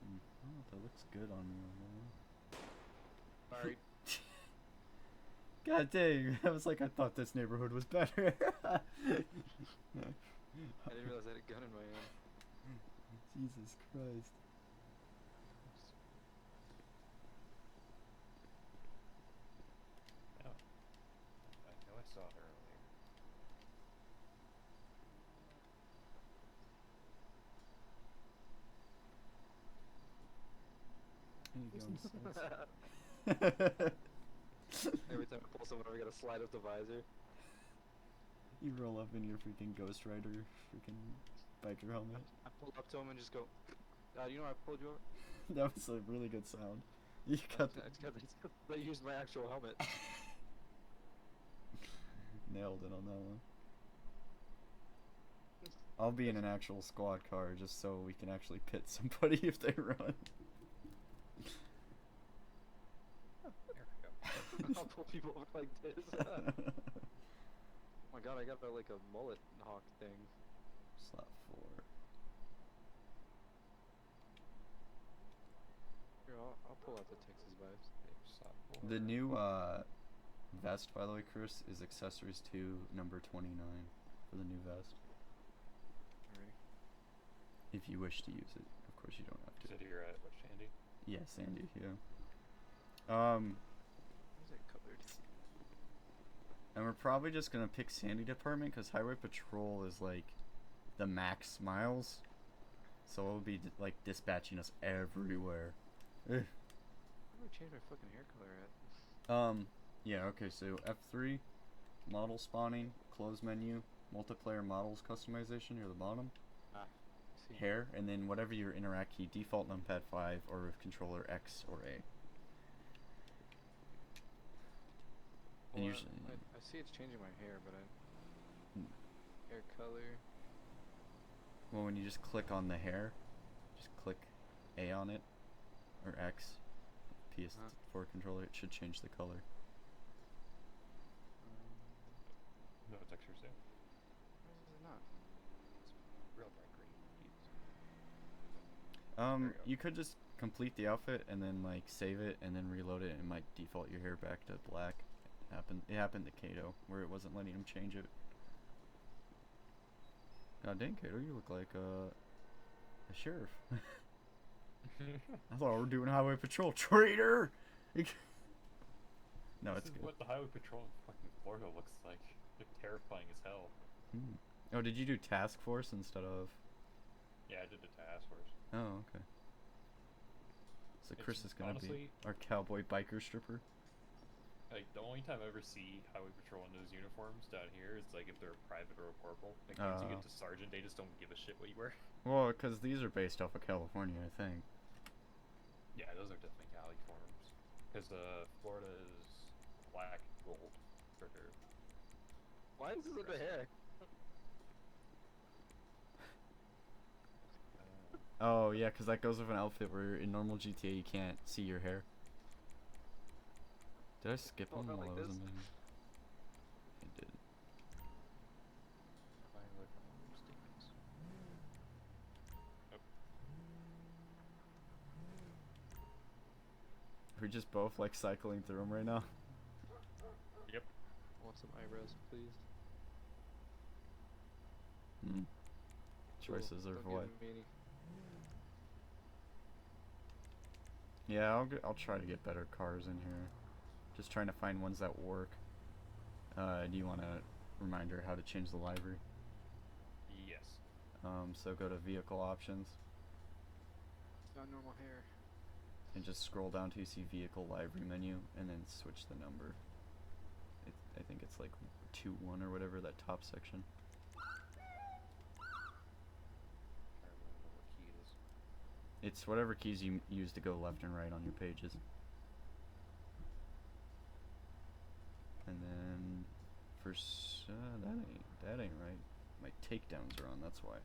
Oh, that looks good on you. Sorry. God dang, I was like, I thought this neighborhood was better. I didn't realize I had a gun in my hand. Jesus Christ. Oh. I know I saw her earlier. There you go, sis. Every time I pull someone over, I gotta slide up the visor. You roll up in your freaking Ghost Rider freaking biker helmet. I pull up to him and just go, you know I pulled you over? That was a really good sound. You got the They used my actual helmet. nailed it on that one. I'll be in an actual squad car just so we can actually pit somebody if they run. There we go. I'll pull people over like this. Oh my god, I got like a mullet hawk thing. Slap 4. Here, I'll pull out the Texas vibes. Stop. The new vest, by the way, Chris, is accessories to number 29 for the new vest. Alright. If you wish to use it. Of course you don't have to. Said you're at what, Shandy? Yeah, Sandy, yeah. Where's that colored? And we're probably just gonna pick Sandy department because Highway Patrol is like the max miles, so it'll be like dispatching us everywhere. Where do I change my fucking hair color at? Yeah, okay, so F3, model spawning, close menu, multiplayer models customization near the bottom, See. hair, and then whatever your interact key, default numpad 5 or with controller X or A. And Well, usually, I see it's changing my hair, but Hmm. hair color. well, when you just click on the hair, just click A on it, or X, PS4 controller, it should change the color. No, it's extra soon. Why is it not? It's real bright green. Um, There you go. you could just complete the outfit and then like save it and then reload it and it might default your hair back to black. It happened to Kato where it wasn't letting him change it. God dang, Kato, you look like a sheriff. I thought we were doing highway patrol. Traitor! No, This it's is good. what the highway patrol in fucking Florida looks like. They're terrifying as hell. Hmm. Oh, did you do task force instead of? Yeah, I did the task force. Oh, okay. So It's Chris is gonna be honestly- our cowboy biker stripper. Like, the only time I ever see highway patrol in those uniforms down here is like if they're a private or a corporal. Like once you Oh. get to sergeant, they just don't give a shit what you wear. Well, because these are based off of California, I think. Yeah, those are definitely Cali forms. Because Florida is black and gold for their. Why is this in the hair? Oh, yeah, because that goes with an outfit where in normal GTA you can't see your hair. Did I skip Oh, them not while like I was this? in there? I did. Violent statements. Are we just both like cycling through them right now? Yep. I want some eyebrows, please. Hmm. Cool. Choices are Don't for give what? me any. Yeah, I'll try to get better cars in here. Just trying to find ones that work. Do you want a reminder how to change the livery? Yes. So go to vehicle options It's not normal hair. and just scroll down till you see vehicle livery menu and then switch the number. I think it's like 2-1 or whatever, that top section. I don't remember what key it is. It's whatever keys you use to go left and right on your pages. And then that ain't right. My takedowns are on, that's why.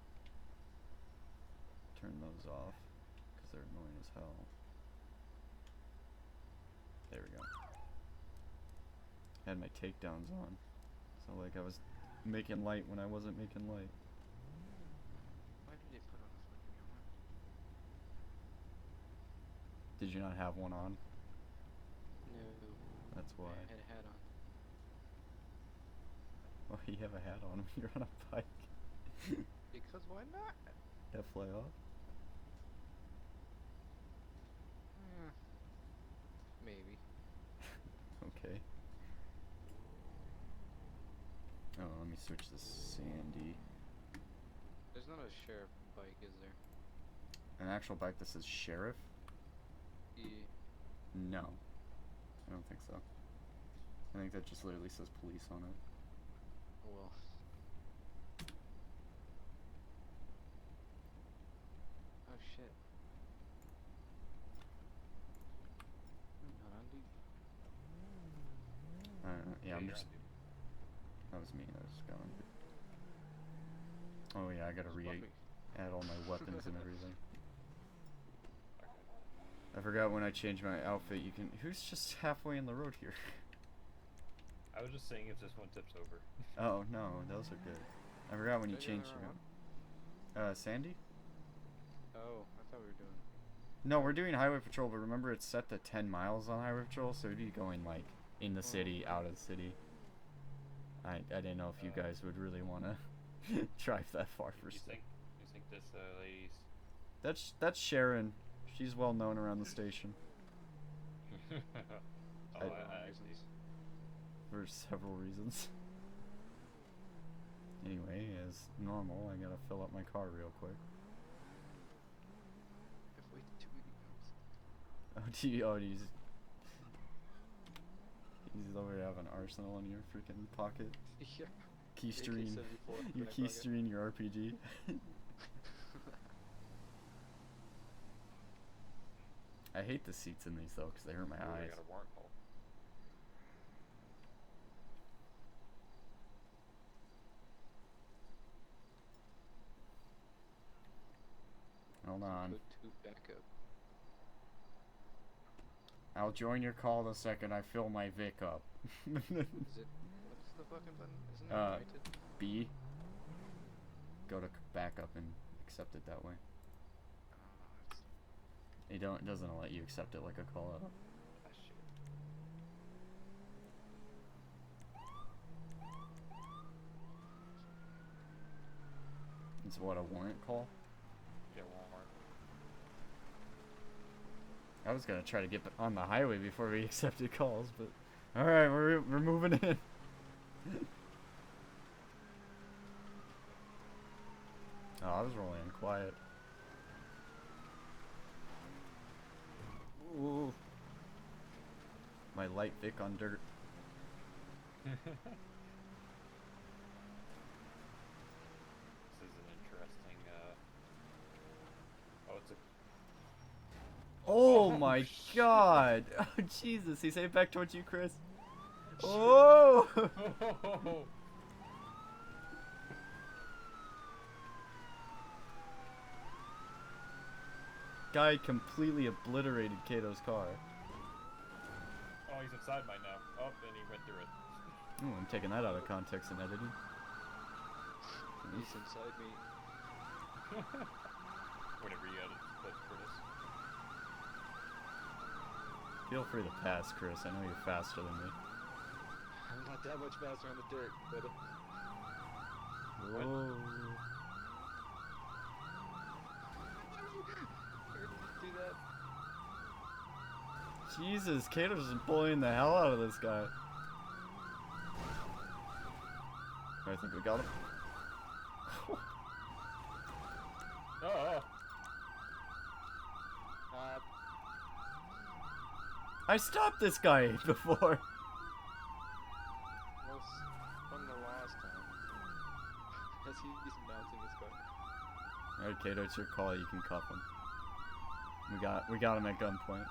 Turn those off because they're annoying as hell. There we go. Had my takedowns on. So like I was making light when I wasn't making light. Why did they put on a fucking helmet? Did you not have one on? No. That's why. I had a hat on. Why you have a hat on when you're on a bike? Because why not? That fly off? Maybe. Okay. Oh, let me switch to Sandy. There's not a sheriff bike, is there? An actual bike that says sheriff? Yeah. No. I don't think so. I think that just literally says police on it. Well. Oh shit. Not on duty. I don't know. Yeah, I'm you're just. on duty. That was me. That was going. Oh yeah, I gotta add all my weapons and everything. Okay. I forgot when I changed my outfit. You can. Who's just halfway in the road here? I was just saying if this one tips over. Oh no, those are good. I forgot when you Are you doing changed the your. wrong Sandy? Oh, I thought we were doing. No, we're doing highway patrol, but remember it's set to 10 miles on highway patrol, so we'd be going like in the city, out of the city. I didn't know if you guys would really want to drive that far for. You think this lady's? That's Sharon. She's well known around the station Oh, I- I actually. for several reasons. Anyway, as normal, I gotta fill up my car real quick. If way too many cops. He's over there have an arsenal in your freaking pocket. Yeah. Keystering. AK-74 in You my pocket. keystering your RPG. I hate the seats in these though, because they hurt my Ooh, I eyes. got a warrant call. Hold on. Code 2 backup. I'll join your call the second I fill my Vic up. Is it? What's the fucking button? Isn't it right to? B. Go to backup and accept it that way. It doesn't let you accept it like a call out. Ah, shit. It's what, a warrant call? Yeah, warrant. I was gonna try to get on the highway before we accepted calls, but all right, we're moving in. Oh, I was rolling in quiet. Ooh. My light Vic on dirt. This is an interesting. Oh, it's a. Oh my god! Oh Jesus! He saved back towards you, Chris. Oh! Guy completely obliterated Kato's car. Oh, he's inside mine now. Oh, and he went through it. Ooh, I'm taking that out of context and editing. He's inside me. Whenever you edit clip for this. Feel free to pass, Chris. I know you're faster than me. I'm not that much faster on the dirt, but. Whoa. Do that. Jesus, Kato's just bullying the hell out of this guy. I think we got him. Oh. I stopped this guy before. What Alright, Kato, it's your call. You can cuff him. We got him at gunpoint.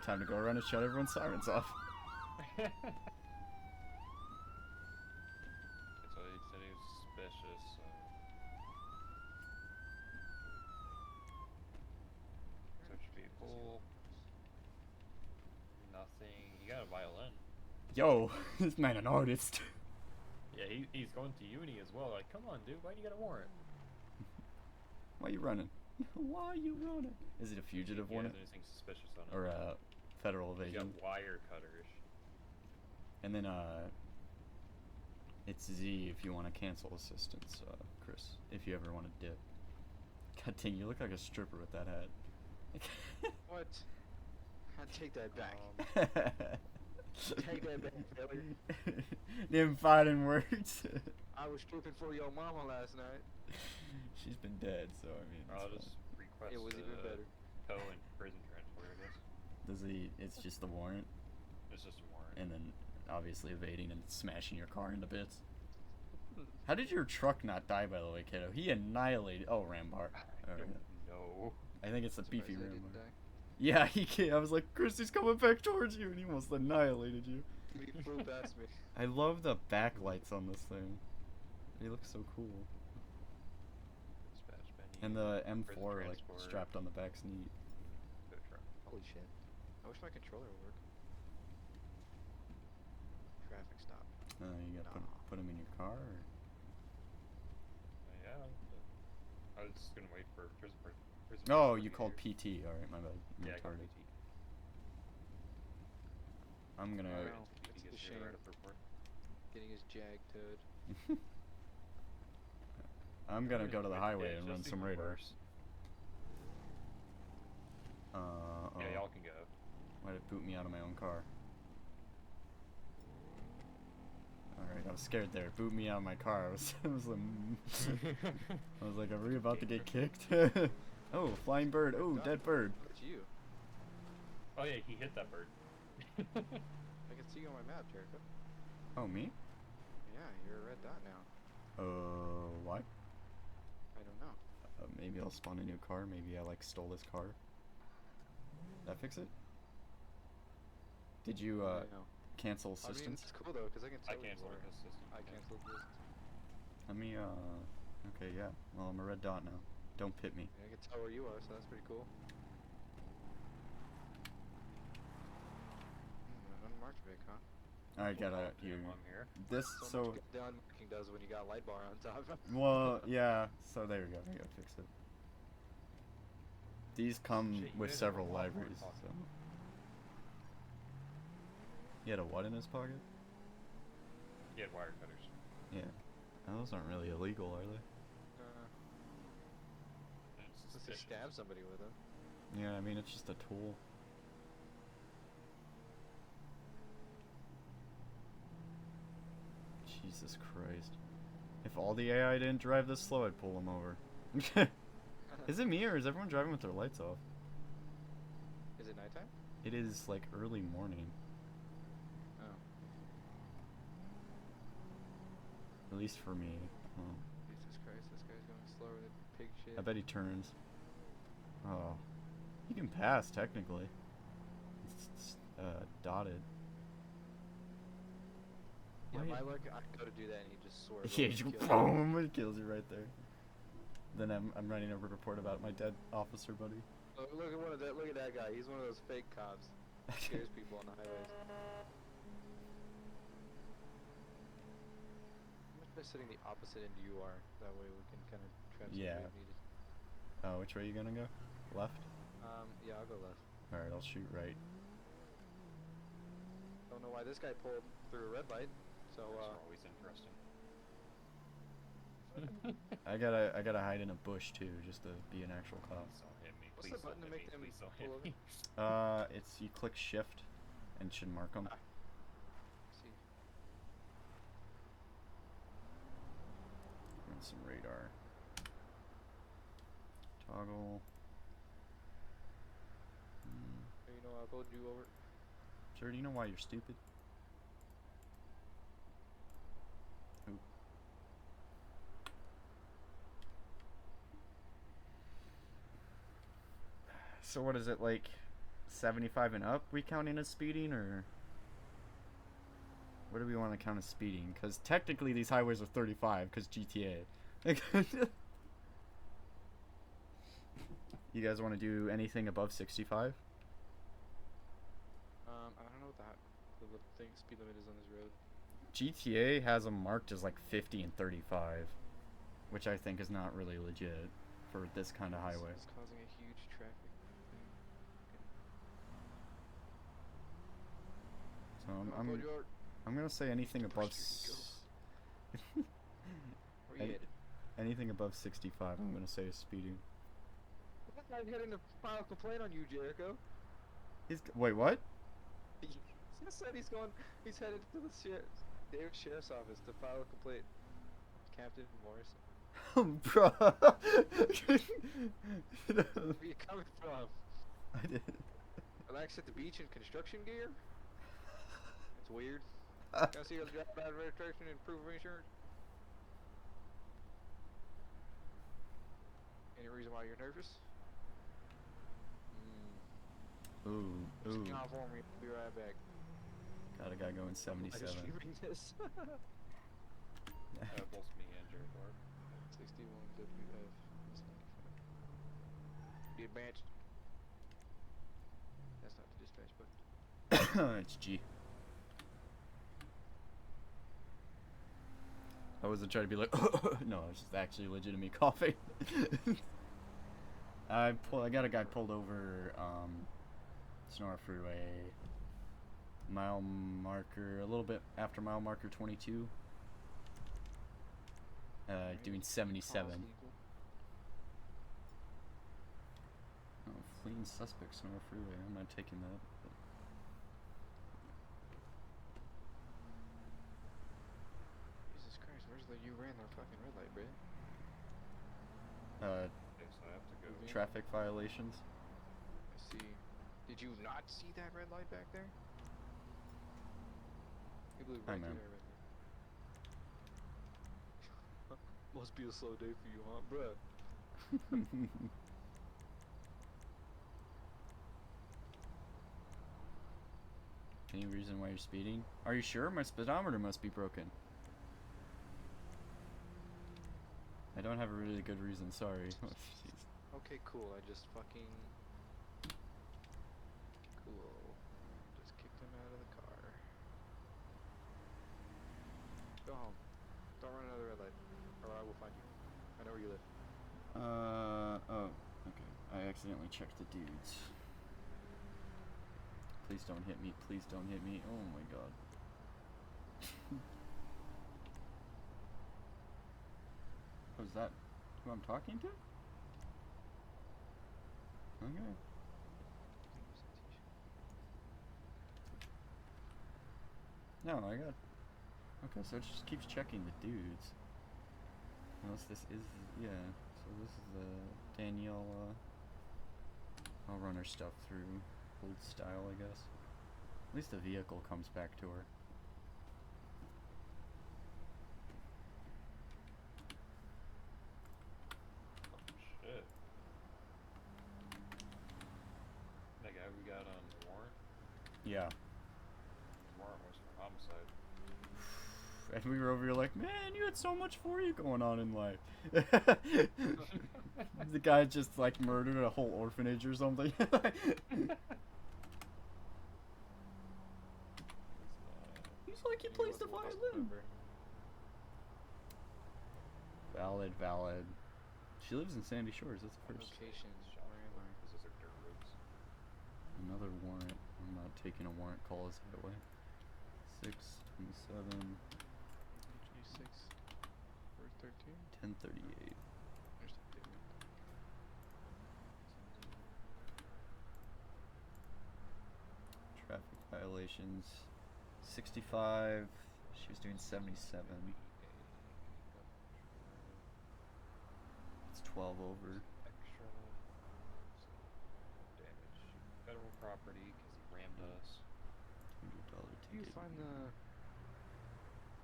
Time to go around and shut everyone's sirens off. So he said he was suspicious. Search people. Nothing. He got a violin. Yo, this man an artist. Yeah, he's going to uni as well. Like, come on, dude. Why do you got a warrant? Why you running? Why you running? Is it a fugitive He warrant? has anything suspicious on him. Or federal He's got evasion? wire cutters. And then it's Z if you want to cancel assistance, Chris. If you ever want to dip. God dang, you look like a stripper with that hat. What? I take that back. Take that back, failure. Them fighting words. I was stripping for your mama last night. She's been dead, so I mean. I'll it's just request It was even better. tow and prison transport, I guess. Does he? It's just the warrant, It's just a warrant. and then obviously evading and smashing your car into bits. How did your truck not die, by the way, kiddo? He annihilated. Oh, Rambar. I Alright. don't know. I think it's the Surprised beefy I didn't Rambar. die. Yeah, he came. I was like, Chris, he's coming back towards you, and he almost annihilated you. He flew past me. I love the backlights on this thing. They look so cool. Dispatch menu. And the prison M4 like transport, strapped on the back's neat. tow truck. Holy shit. I wish my controller would work. Traffic stop. You gotta Nah. put him in your car. Or? Yeah. I was just gonna wait for prison. Oh, transport you to called get here. PT. All right, my bad. I'm Yeah, I got retarded. PT. I'm gonna. Wow. He That's gets a here shame. right up report. Getting his jag towed. I'm gonna go to the It- highway it's and run just some even radar. worse. Yeah, Yeah, y'all can go. Why'd it boot me out of my own car? Alright, I was scared there. Boot me out of my car. I was like, are we about to get kicked? Oh, flying bird. Oh, God. dead bird. That's you. Oh yeah, he hit that bird. I can see you on my map, Jericho. Oh, me? Yeah, you're a red dot now. Why? I don't know. Maybe I'll spawn a new car. Maybe I like stole this car. That fix it? Did you I don't know. cancel I mean, assistance? it's cool though, because I can I tell you canceled more. his system. I canceled this. Let me okay, yeah. Well, I'm a red dot now. Don't pit me. I can tell where you are, so that's pretty cool. Unmarked Vic, huh? I gotta Yeah, you. I'm here. This So so. much good unmarking does when you got a light bar on top. Well, yeah. So there we go. I gotta fix it. These come Shit, you with guys several have a lot more libraries. talk. So. He had a what in his pocket? He had wire cutters. Yeah. Those aren't really illegal, are they? It's Unless you suspicious. stab somebody with them. Yeah, I mean it's just a tool. Jesus Christ. If all the AI didn't drive this slow, I'd pull them over. Is it me or is everyone driving with their lights off? Is it nighttime? It is like early morning. Oh. At least for me. Jesus Christ, this guy's going slower than pig shit. I bet he turns. Oh. He can pass, technically. It's dotted. Yeah, Why- my luck, I go to do that and he just swerves. Yeah, over you and kills me. boom, it kills you right there. Then I'm writing a report about my dead officer buddy. Look at that guy. He's one of those fake cops. Scares people on the highways. I'm much better sitting the opposite end you are. That way we can kind of trap somebody Yeah. if needed. Which way are you gonna go? Left? Yeah, I'll go left. Alright, I'll shoot right. Don't know why this guy pulled through a red light. So Those are always interesting. I gotta hide in a bush too, just to be an actual cop. Please don't hit me. What's Please the button to don't hit make me. them Please don't pull hit over? me. It's you click shift and should mark them. Ah. See. Run some radar. Toggle. You know, I pulled you over. Sir, do you know why you're stupid? Ooh. So what is it, like 75 and up we counting as speeding, or what do we want to count as speeding? Because technically these highways are 35 because GTA. You guys want to do anything above 65? I don't know what the thing speed limit is on this road. GTA has them marked as like 50 and 35, which I think is not really legit for this kind of highway. It's causing a huge traffic thing. So Fucking- I'm gonna say anything above Where you headed? anything above 65. I'm gonna say is speeding. I'm heading to file a complaint on you, Jericho. Wait, what? He said he's headed to the sheriff's office to file a complaint. Captain Morrison. Bro. Where you coming from? I did. Relax at the beach in construction gear? It's weird. Can I see your drive out registration and proof of insurance? Any reason why you're nervous? Ooh, ooh. Scan off for me. Be right back. Got a guy going I 77. just reading this. Both me and Jared are. 61 WF. That's 95. The advanced. That's not the dispatch button. It's G. I wasn't trying to be like, no, I was just actually legitimately coughing. I got a guy pulled over, Sonora Freeway, mile marker, a little bit after mile marker 22, doing 77. Oh, fleeing suspect, Sonora Freeway, I'm not taking that. But... Jesus Christ, where's the you ran the fucking red light, bro? Okay, so I have to go. Traffic violations. I see. Did you not see that red light back there? You blew Hi, right man. through that red light. Must be a slow day for you, huh, bruh? Any reason why you're speeding? Are you sure? My speedometer must be broken. I don't have a really good reason, sorry. Oh, jeez. Okay, cool. I just fucking... Cool. Just kicked him out of the car. Go home. Don't run another red light, or I will find you. I know where you live. Oh, okay. I accidentally checked the dudes. Please don't hit me, please don't hit me. Oh my god. Was that who I'm talking to? Okay. No, I got... Okay, so it just keeps checking the dudes. Unless this is... Yeah, so this is Danielle, I'll run her stuff through old style, I guess. At least the vehicle comes back to her. Shit. That guy we got on the warrant? Yeah. The warrant was for homicide. And we were over here like, man, you had so much for you going on in life. The guy just like murdered a whole orphanage or something. He's like, he plays the violin. Valid, valid. She lives in Sandy Shores, that's the first. Locations. Where am I? Because those are dirt roads. Another warrant. I'm not taking a warrant call as that way. 627, 26. Where's 13? 1038. There's the big one. Traffic violations. 65. She was doing 77. It's 12 over. Extra damage. Federal property because he rammed us. do you find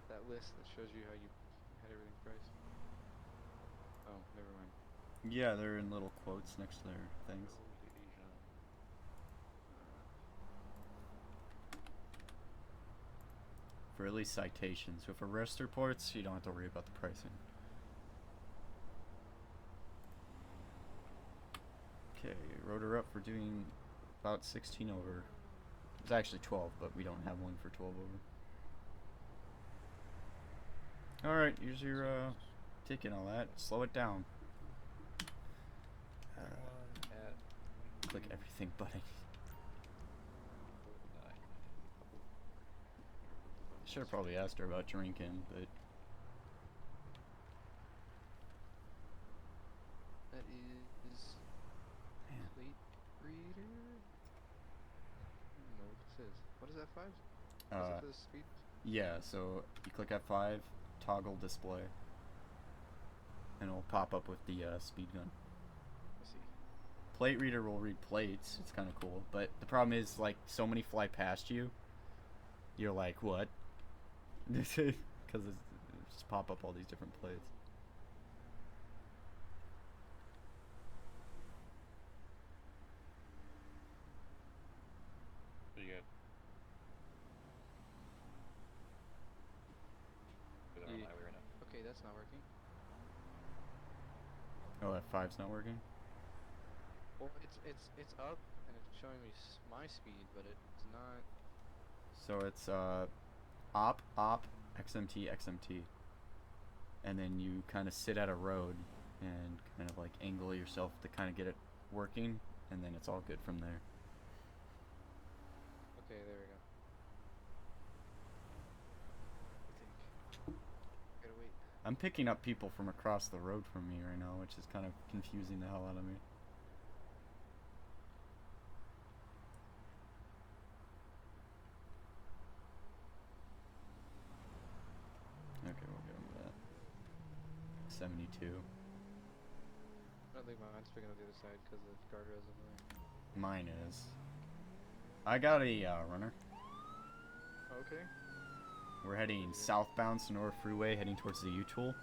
that list that shows you how you had everything priced? Oh, never mind. Yeah, they're in little quotes next to their things. For at least citations. So for arrest reports, you don't have to worry about the pricing. Okay, wrote her up for doing about 16 over. It's actually 12, but we don't have one for 12 over. Alright, here's your ticket and all that. Slow it down. Click everything but I should have probably asked her about drinking, but That is man. plate reader. I don't know what this is. What is F5? Is it the speed? Yeah, so you click F5, toggle display, and it'll pop up with the speed gun. I see. Plate reader will read plates. It's kind of cool, but the problem is like so many fly past you. You're like, what? Because it just pop up all these different plates. So you got. Because I'm on the Yeah. highway right now. Okay, that's not working. Oh, F5's not working? Well, it's up and it's showing me my speed, but it's not. So it's op, XMT, XMT. And then you kind of sit at a road and kind of like angle yourself to kind of get it working, and then it's all good from there. Okay, there we go. I think. Gotta wait. I'm picking up people from across the road from me right now, which is kind of confusing the hell out of me. Okay, we'll get him that. 72. I don't think mine's picking up the other side because the guardrail's in the way. Mine is. I got a runner. Okay. We're heading southbound Sonora Freeway, heading towards the U-Tool. I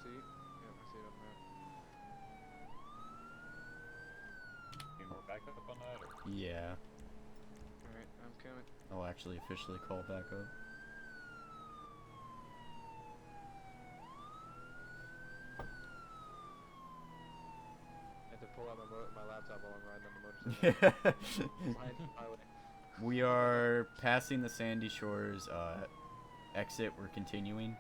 see. Yep, I see it up there. Need more backup on that, or? Yeah. Alright, I'm coming. I'll actually officially call back up. I had to pull out my laptop while I'm riding on the motorcycle. Behind the highway. We are passing the Sandy Shores exit. We're continuing.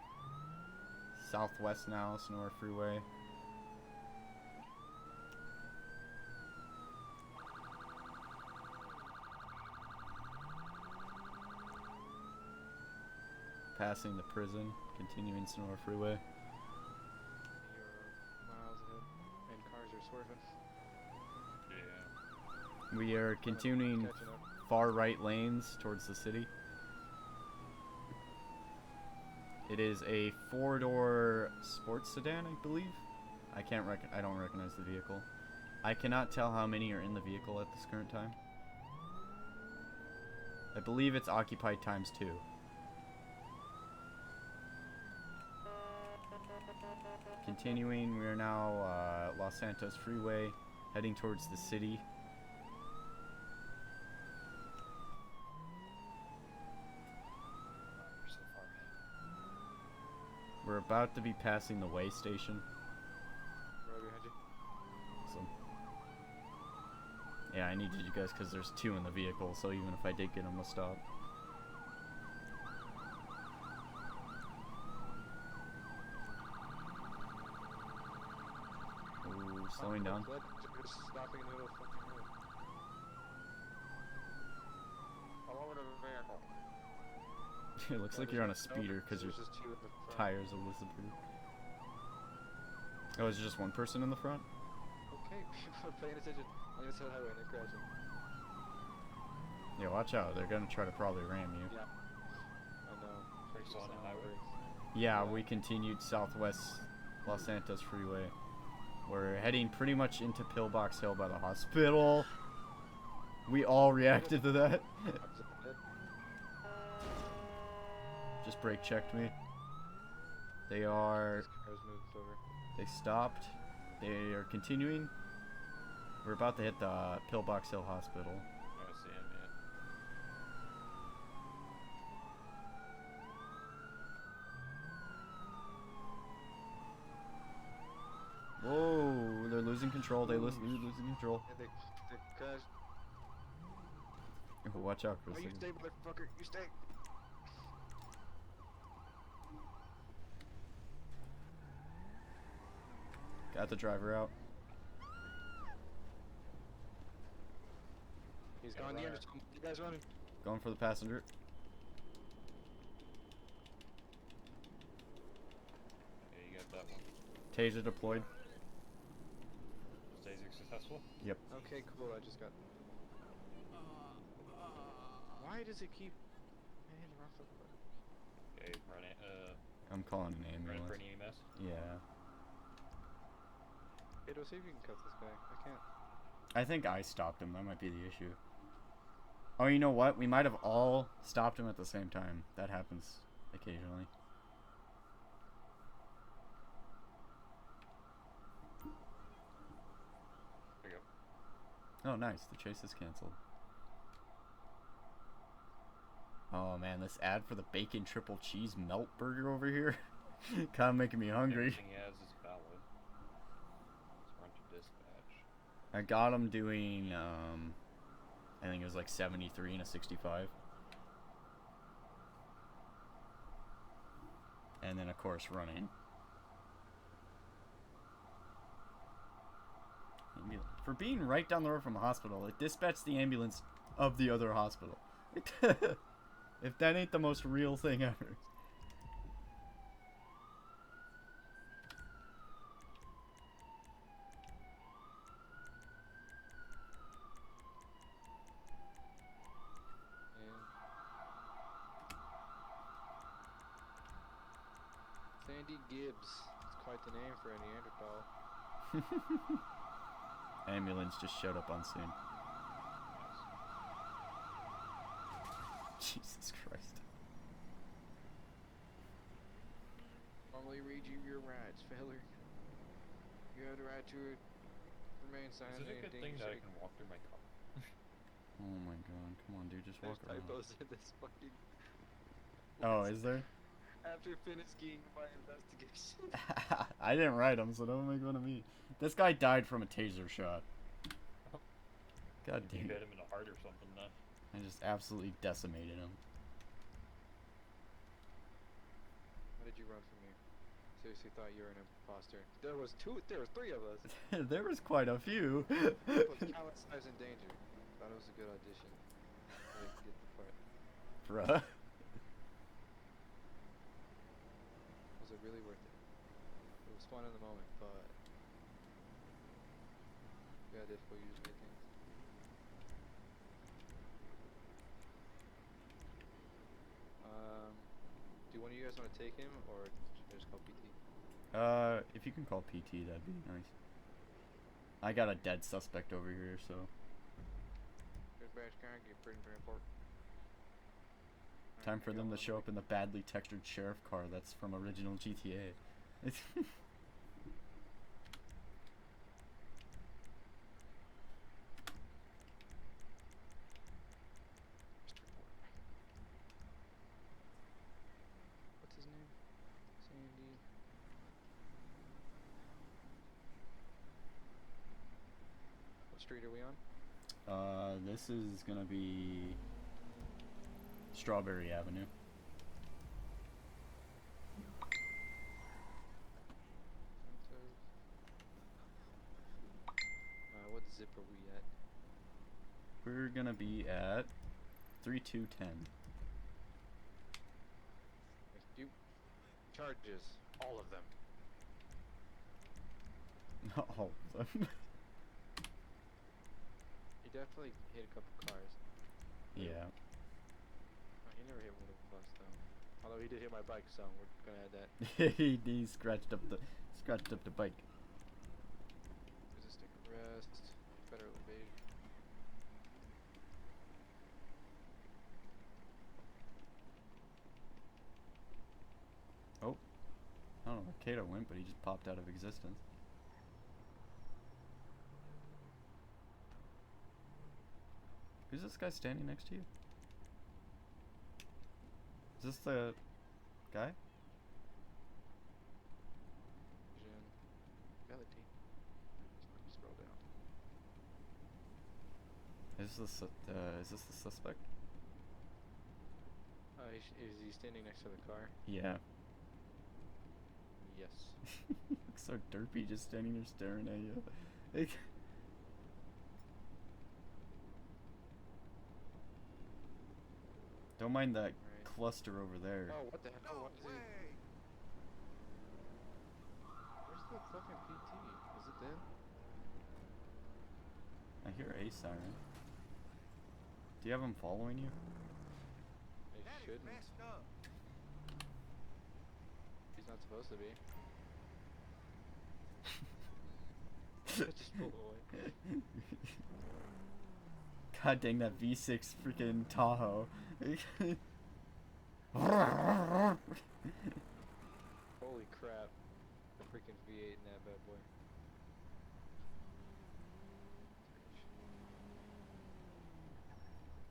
Southwest now, Sonora Freeway. Passing the prison, continuing Sonora Freeway. You're miles ahead, and cars are swerving. Yeah. We are continuing Catching up. far right lanes towards the city. It is a 4-door sports sedan, I believe. I don't recognize the vehicle. I cannot tell how many are in the vehicle at this current time. I believe it's occupied times 2. Continuing, we are now Los Santos Freeway, heading towards the city. We're so far ahead. We're about to be passing the way station. Right behind you. So, yeah, I needed you guys because there's 2 in the vehicle, so even if I did get them to stop. Ooh, slowing down. Just stopping in the middle of the fucking road. All over the vehicle. It looks like you're on a speeder because your There's just 2 in the front. tires are disappeared. Oh, is there just one person in the front? Okay, people are paying attention on the other side of the highway and they're crashing. Yeah, watch out. They're gonna try to probably ram you. Yeah. I know. Are you still on the highway? Yeah, we continued southwest Los Santos Freeway. We're heading pretty much into Pillbox Hill by the hospital. We all reacted to that. just brake checked me. They are. This car's moved over. They stopped. They are continuing. We're about to hit the Pillbox Hill Hospital. I see him, yeah. Whoa, they're losing control. They're losing control. Yeah, they crashed. Oh, watch out, Chris. Oh, you stay, motherfucker. You stay. Got the driver out. He's Yeah, gone the right. intercom. You guys running? Going for the passenger. Yeah, you got that one. Taser deployed. Stays successful? Yep. Okay, cool. I just got. Why does it keep? Man, we're off the road. Okay, running, I'm calling an running for ambulance. an EMS. Yeah. Hey, see if you can cut this guy. I can't. I think I stopped him. That might be the issue. Oh, you know what? We might have all stopped him at the same time. That happens occasionally. There you go. Oh, nice. The chase is canceled. Oh, man. This ad for the bacon triple cheese melt burger over here kind of making me hungry. Everything he has is valid. Let's run to dispatch. I got him doing, I think it was like 73 and a 65. And then, of course, running. For being right down the road from a hospital, it dispatched the ambulance of the other hospital. If that ain't the most real thing ever. Sandy Gibbs. It's quite the name for a Neanderthal. Ambulance just showed up on scene. Jesus Christ. Normally read you your rights, feller. You have the right to remain Is silent it a and good thing that I dangerous. can walk through my car? Oh my god, come on dude, just walk There's around. typos in this fucking. Oh, is there? After finishing my investigation. I didn't write them, so don't make fun of me. This guy died from a taser shot. God You damn hit it. him in the heart or something, then. I just absolutely decimated him. Why did you run from me? Seriously thought you were an imposter. There was three of us. There was quite a few. Look, countless lives in danger. Thought it was a good audition. I didn't get the part. Bruh. Was it really worth it? It was fun in the moment, but yeah, difficult usually things. Do one of you guys want to take him, or should I just call PT? If you can call PT, that'd be nice. I got a dead suspect over here, so. Dispatch car, get pretty report. Time for them to show up in the badly textured sheriff car that's from original GTA. It's What's his name? Sandy. What street are we on? This is gonna be Strawberry Avenue. What zip are we at? We're gonna be at 3210. Thank you. Charges. All of them. Not all of them. He definitely hit a couple cars. Yeah. Oh, he never hit one of us though. Although he did hit my bike, so we're gonna add that. he scratched up the bike. Resisting arrest. Federal invasion. Kato went, but he just popped out of existence. Who's this guy standing next to you? Is this the guy? Reality. Scroll down. Is this the suspect? Is he standing next to the car? Yeah. Yes. He looks so derpy just standing there staring at you. Like, don't mind that Right. cluster over there. Oh, what the heck? Oh, what is it? Where's the fucking PT? Is it them? I hear a siren. Do you have him following you? They shouldn't. He's not supposed to be. Just pull away. God dang that V6 freaking Tahoe. Holy crap. The freaking V8 in that bad boy.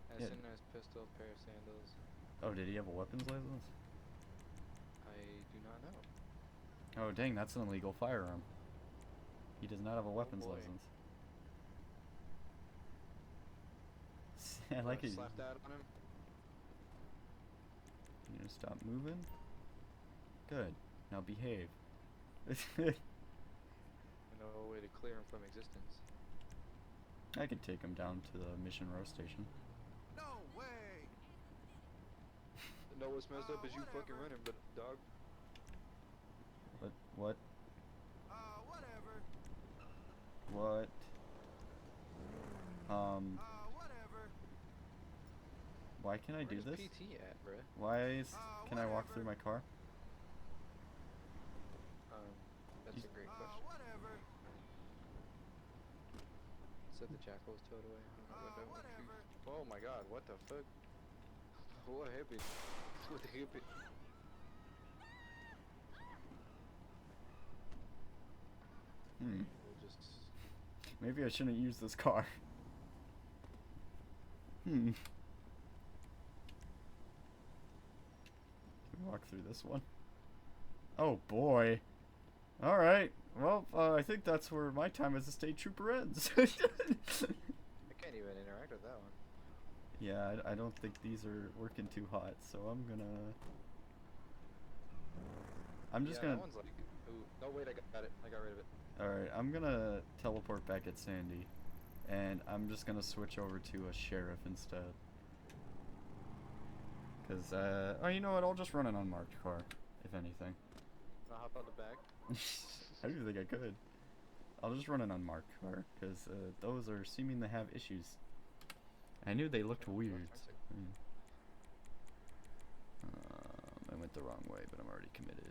Has Yeah. a nice pistol, pair of sandals. Oh, did he have a weapons license? I do not know. Oh, dang, that's an illegal firearm. He does not have a weapons boy. license. I like it. Slap that on him. You gonna stop moving? Good. Now behave. No way to clear him from existence. I can take him down to the Mission Row station. No way! No, what's messed up is you fucking whatever. running, but dog. What? Whatever. What? Whatever. Why can I do Where's this? PT at, bruh? Why can I walk through my whatever. car? That's You- a great question. Whatever. Said the jackal was towed away. I don't know what that was. Whatever. Oh my god, what the fuck? What happened? What happened? We'll just... Maybe I shouldn't use this car. Can we walk through this one? Oh boy. Alright. Well, I think that's where my time as a state trooper ends. I can't even interact with that one. Yeah, I don't think these are working too hot, so I'm just Yeah, gonna... that one's like... Ooh, no wait, I got it. I got rid of it. Alright, I'm gonna teleport back at Sandy. And I'm just gonna switch over to a sheriff instead. Cause, oh, you know what? I'll just run an unmarked car, if anything. I'll hop out the back. I don't even think I could. I'll just run an unmarked car, cause those are seeming to have issues. I knew they looked weird. I went the wrong way, but I'm already committed.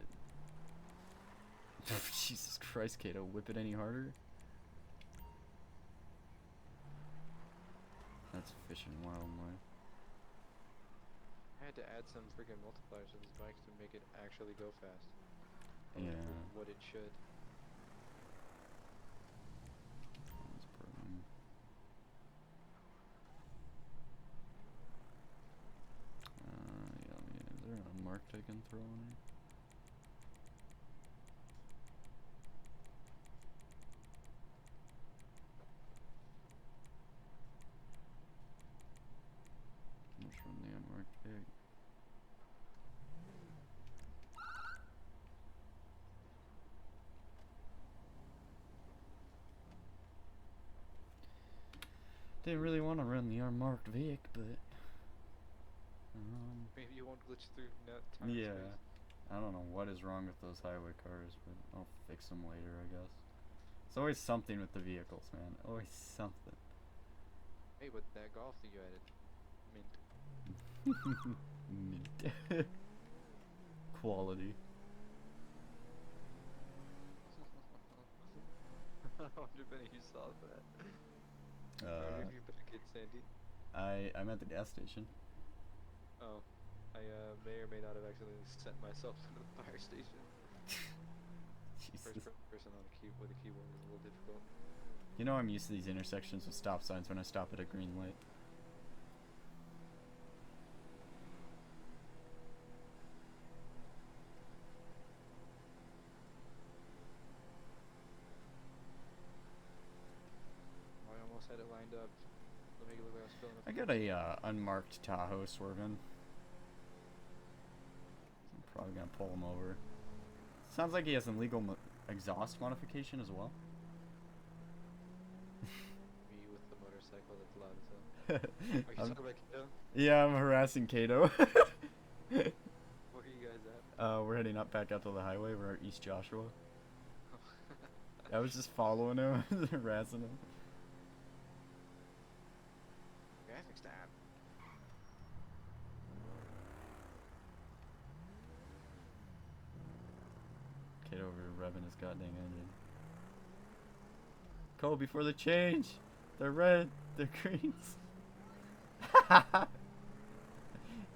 Jesus Christ, Kato, whip it any harder? That's fishing wildlife. I had to add some freaking multipliers to these bikes to make it actually go fast. Yeah. What it should. That's burning. Yeah, I mean, is there an unmarked I can throw on her? Let's run the unmarked pig. Didn't really want to run the unmarked Vic, but Maybe you won't glitch through net time yeah, space. I don't know what is wrong with those highway cars, but I'll fix them later, I guess. It's always something with the vehicles, man. Always something. Hey, but that golf that you added, mint. Mint. Quality. I wonder if any of you saw that. I wonder if you back at Sandy. I'm at the gas station. Oh, I may or may not have accidentally sent myself to the fire station. Jesus. Person on the with a keyboard is a little difficult. You know I'm used to these intersections with stop signs when I stop at a green light. Oh, I almost had it lined up. Let me look like I was filling up. I got a unmarked Tahoe swerving. I'm probably gonna pull him over. Sounds like he has some legal exhaust modification as well. Me with the motorcycle that's loud as hell. Are you talking about Kato? Yeah, I'm harassing Kato. Where are you guys at? We're heading up back out to the highway. We're at East Joshua. I was just following him, harassing him. Traffic stop. Kato over revving his goddamn engine. Cole, before the change! They're red, they're greens.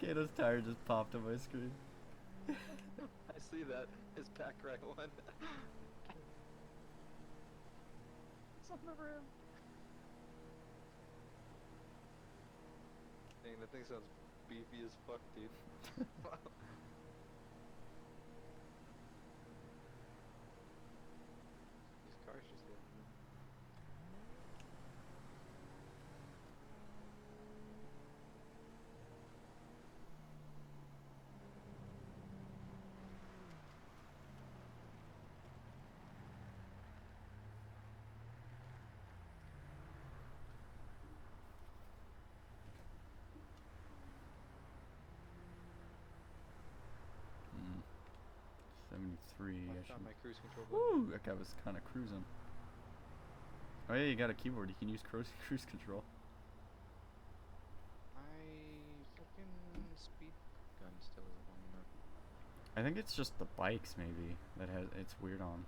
Kato's tire just popped on my screen. I see that. His back right one. Something over him. Dang, that thing sounds beefy as fuck, dude. These cars just get. Mm. 73. I I found should... my cruise control button. Woo! That guy was kind of cruising. Oh yeah, you got a keyboard. You can use cruise control. My fucking speed gun still isn't long enough. I think it's just the bikes maybe that has it's weird on.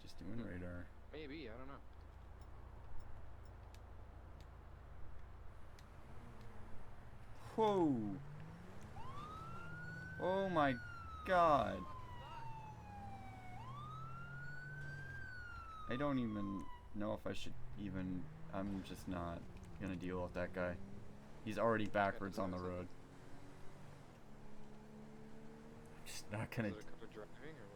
Just doing radar. Maybe, I don't know. Whoa! Oh my god! I don't even know if I should even. I'm just not gonna deal with that guy. He's already backwards on the road. I'm just not gonna. Was it a couple driving or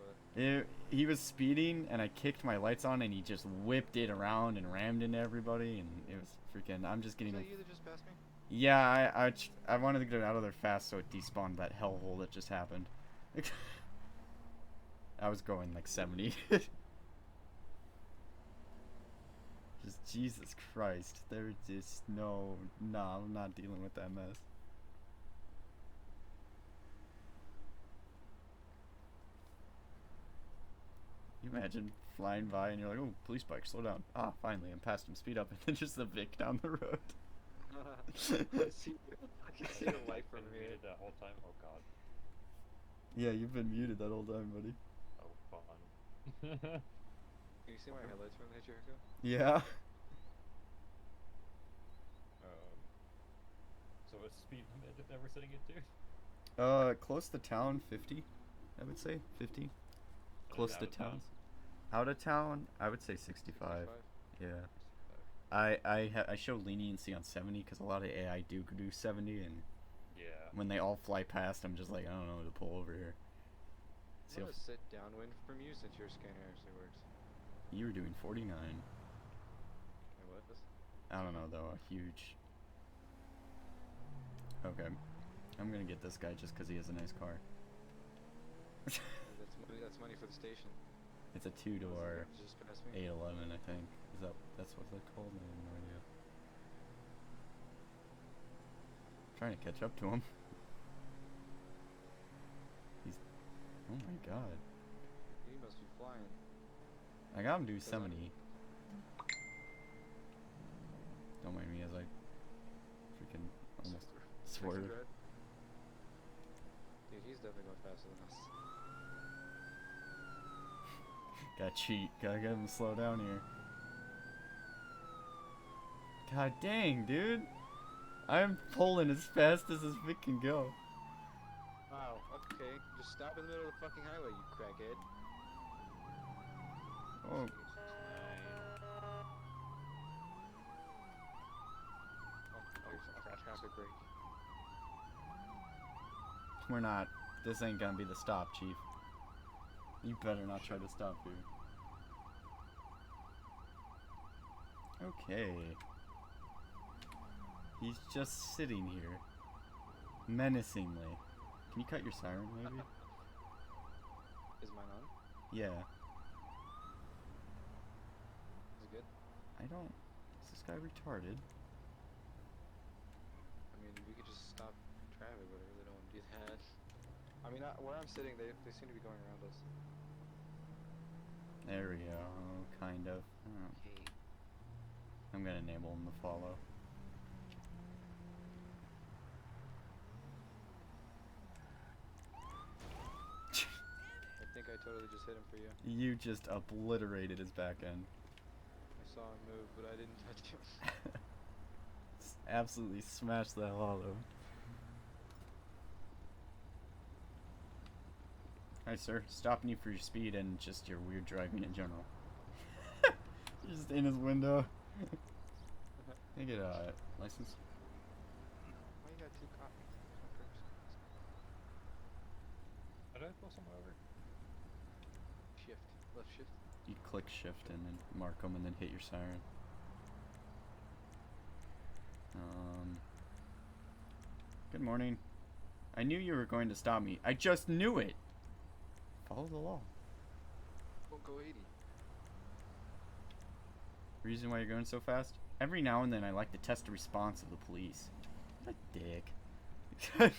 what? He was speeding and I kicked my lights on and he just whipped it around and rammed into everybody and it was freaking. I'm just getting. Was that you that just passed me? Yeah, I wanted to get out of there fast so it despawned that hellhole that just happened. I was going like 70. Just Jesus Christ. There's just no, I'm not dealing with that mess. You imagine flying by and you're like, oh, police bike, slow down. Ah, finally, I'm past him, speed up, and then just the Vic down the road. I can see the light from Been here. muted that whole time. Oh god. Yeah, you've been muted that whole time, buddy. Oh fun. Can you see my headlights from there, Jericho? Yeah. So what's the speed limit that we're setting it to? Close to town, 50. I would say 50. And Close out to of town? town. Out of town, I would say 65. 65? Yeah. 65. I show leniency on 70 because a lot of AI do 70, and Yeah. when they all fly past, I'm just like, I don't know to pull over here. See I'm if gonna sit downwind from you since your scanner actually works. you were doing 49. Wait, what? I don't know though, a huge. Okay, I'm gonna get this guy just because he has a nice car. That's money for the station. It's a 2-door Just pass me. 811, I think. That's what they're called? I have no idea. Trying to catch up to him. He's. Oh my god. You must be flying. I got him to 70. Don't mind me as I freaking almost Freaking swerved. dread. Dude, he's definitely going faster than us. Gotta cheat. Gotta get him to slow down here. God dang, dude. I'm pulling as fast as we can go. Wow, okay. Just stop in the middle of the fucking highway, you crackhead. Oh, There's a traffic break. we're not. This ain't gonna be the stop, Chief. You better not try to stop here. Okay. He's just sitting here. Menacingly. Can you cut your siren, maybe? Is mine on? Yeah. Is it good? I don't... Is this guy retarded? I mean, we could just stop traffic, but I really don't want to do that. I mean, where I'm sitting, they seem to be going around us. There we go. Kind of. Oh. Okay. I'm gonna enable him to follow. I think I totally just hit him for you. You just obliterated his back end. I saw him move, but I didn't touch him. Absolutely smashed the hell out of him. Hi, sir. Stopping you for your speed and just your weird driving in general. Just in his window. Can I get a license? Why you got two copies? How did I pull someone over? Shift. Left shift. You click shift and then mark them and then hit your siren. Good morning. I knew you were going to stop me. I just knew it! Follow the law. Don't go 80. Reason why you're going so fast? Every now and then I like to test the response of the police. What a dick. Right.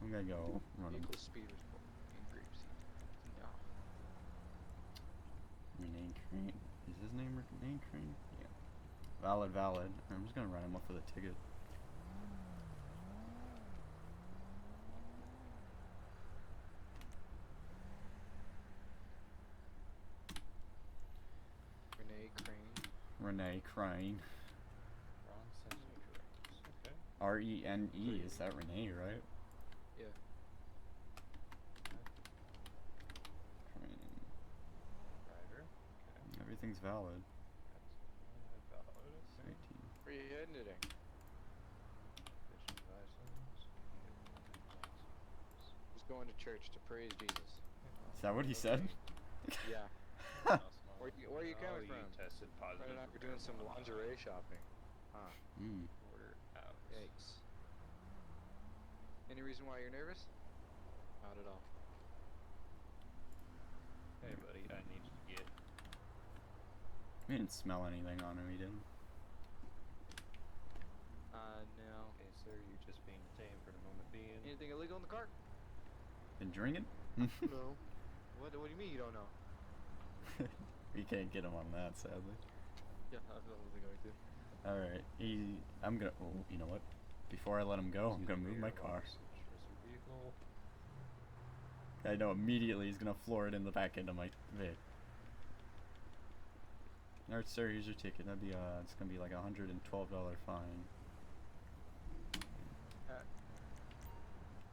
I'm gonna go run him. Vehicle speed report. Increase. No. Renee Crane. Is his name Renee Crane? Yeah. Valid, valid. I'm just gonna run him off with a ticket. Renee Crane. Renee Crane. Wrong sensory correctness. Okay. R-E-N-E. Is that Renee, right? Yeah. Crane. Driver. Okay. Everything's valid. That's valid. Okay. 18. Where you heading today? Fishing license. Just going to church to praise Jesus. Is that what he said? Yeah. Awesome. Where are you coming Oh, from? You tested positive. Right now for we're doing some marijuana. lingerie shopping. Huh. Hmm. Order out. Yikes. Any reason why you're nervous? Not at all. Hey, buddy, I need you to get. We didn't smell anything on him, he didn't. No. Okay, sir, you're just being detained for the moment being. Anything illegal in the car? Been drinking? No. What do you mean you don't know? We can't get him on that, sadly. Yeah, I'm totally going to. Alright, I'm gonna, oh, you know what? Before I let him go, I'm gonna move my car. Vehicle. I know immediately he's gonna floor it in the back end of my Vic. Alright, sir, here's your ticket. That'd be, it's gonna be like a $112 fine.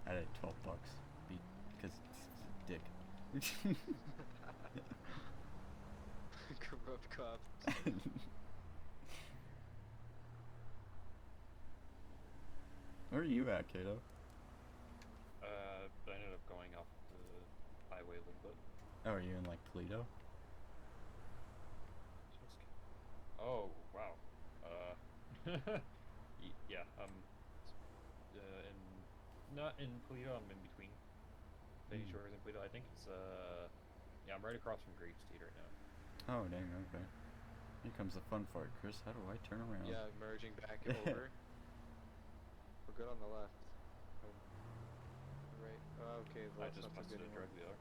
I had 12 bucks. Because it's a dick. Corrupt cops. Where are you at, Kato? I ended up going off the highway a little bit. Oh, are you in like Toledo? Oh, wow. Yeah, not in Toledo, I'm in between. Penny Mm. Shores and Toledo. I think it's, yeah, I'm right across from Grape Street right now. Oh, dang, okay. Here comes the fun part, Chris. How do I turn around? Yeah, merging back over. We're good on the left. Right. Oh, okay, the I left's just not must so have good drug anymore.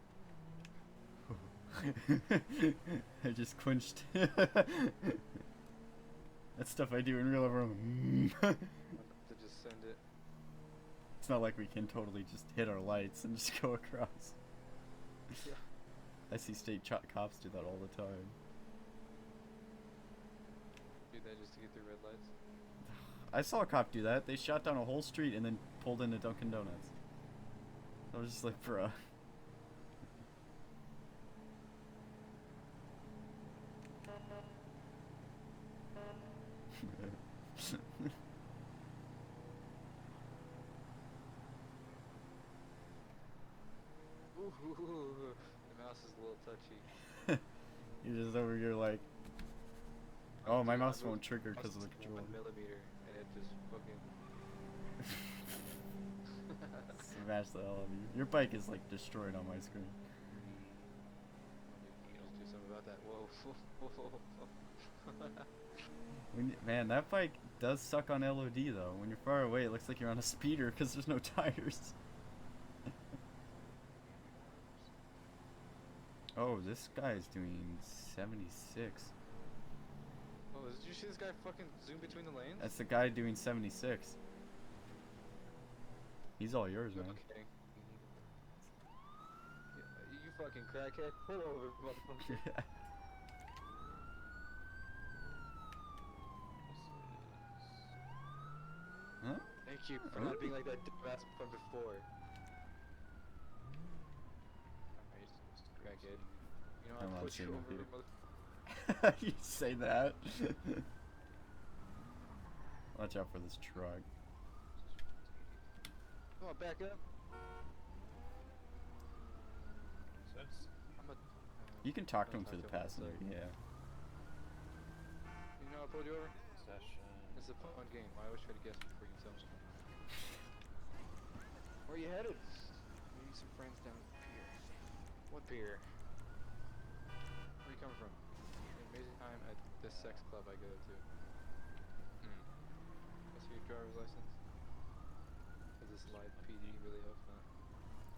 dealer. I just quenched. That's stuff I do in real life. where I'm like, To just send it. It's not like we can totally just hit our lights and just go across. Yeah. I see state cops do that all the time. Do that just to get through red lights. I saw a cop do that. They shot down a whole street and then pulled into Dunkin' Donuts. I was just like, bruh. Ooh, the mouse is a little touchy. You're just over here like, oh, my Dude, I mouse moved won't trigger mouse because of the to controller. 1 millimeter, and it just fucking. Smash the hell out of you. Your bike is like destroyed on my screen. Just do something about that. Whoa. Man, that bike does suck on LOD though. When you're far away, it looks like you're on a speeder because there's no tires. Oh, this guy is doing 76. Oh, did you see this guy fucking zoom between the lanes? That's the guy doing 76. He's all yours, man. Okay. You fucking crackhead. Pull over, motherfucker. Huh? Thank you for not being like that dumbass from before. Crackhead. You know, I'm I not put you saying over, that, mother. You say that. Watch out for this truck. Come on, back up. So that's I'm a. You can talk to Don't him through the talk to him, passenger, so- yeah. You know I pulled you over? session. It's a fun game. I always try to guess before you tell me. Where are you headed? Meeting some friends down at the pier. What pier? Where are you coming from? An amazing time at this sex club I go to. I see your driver's license. Does this live PD really help?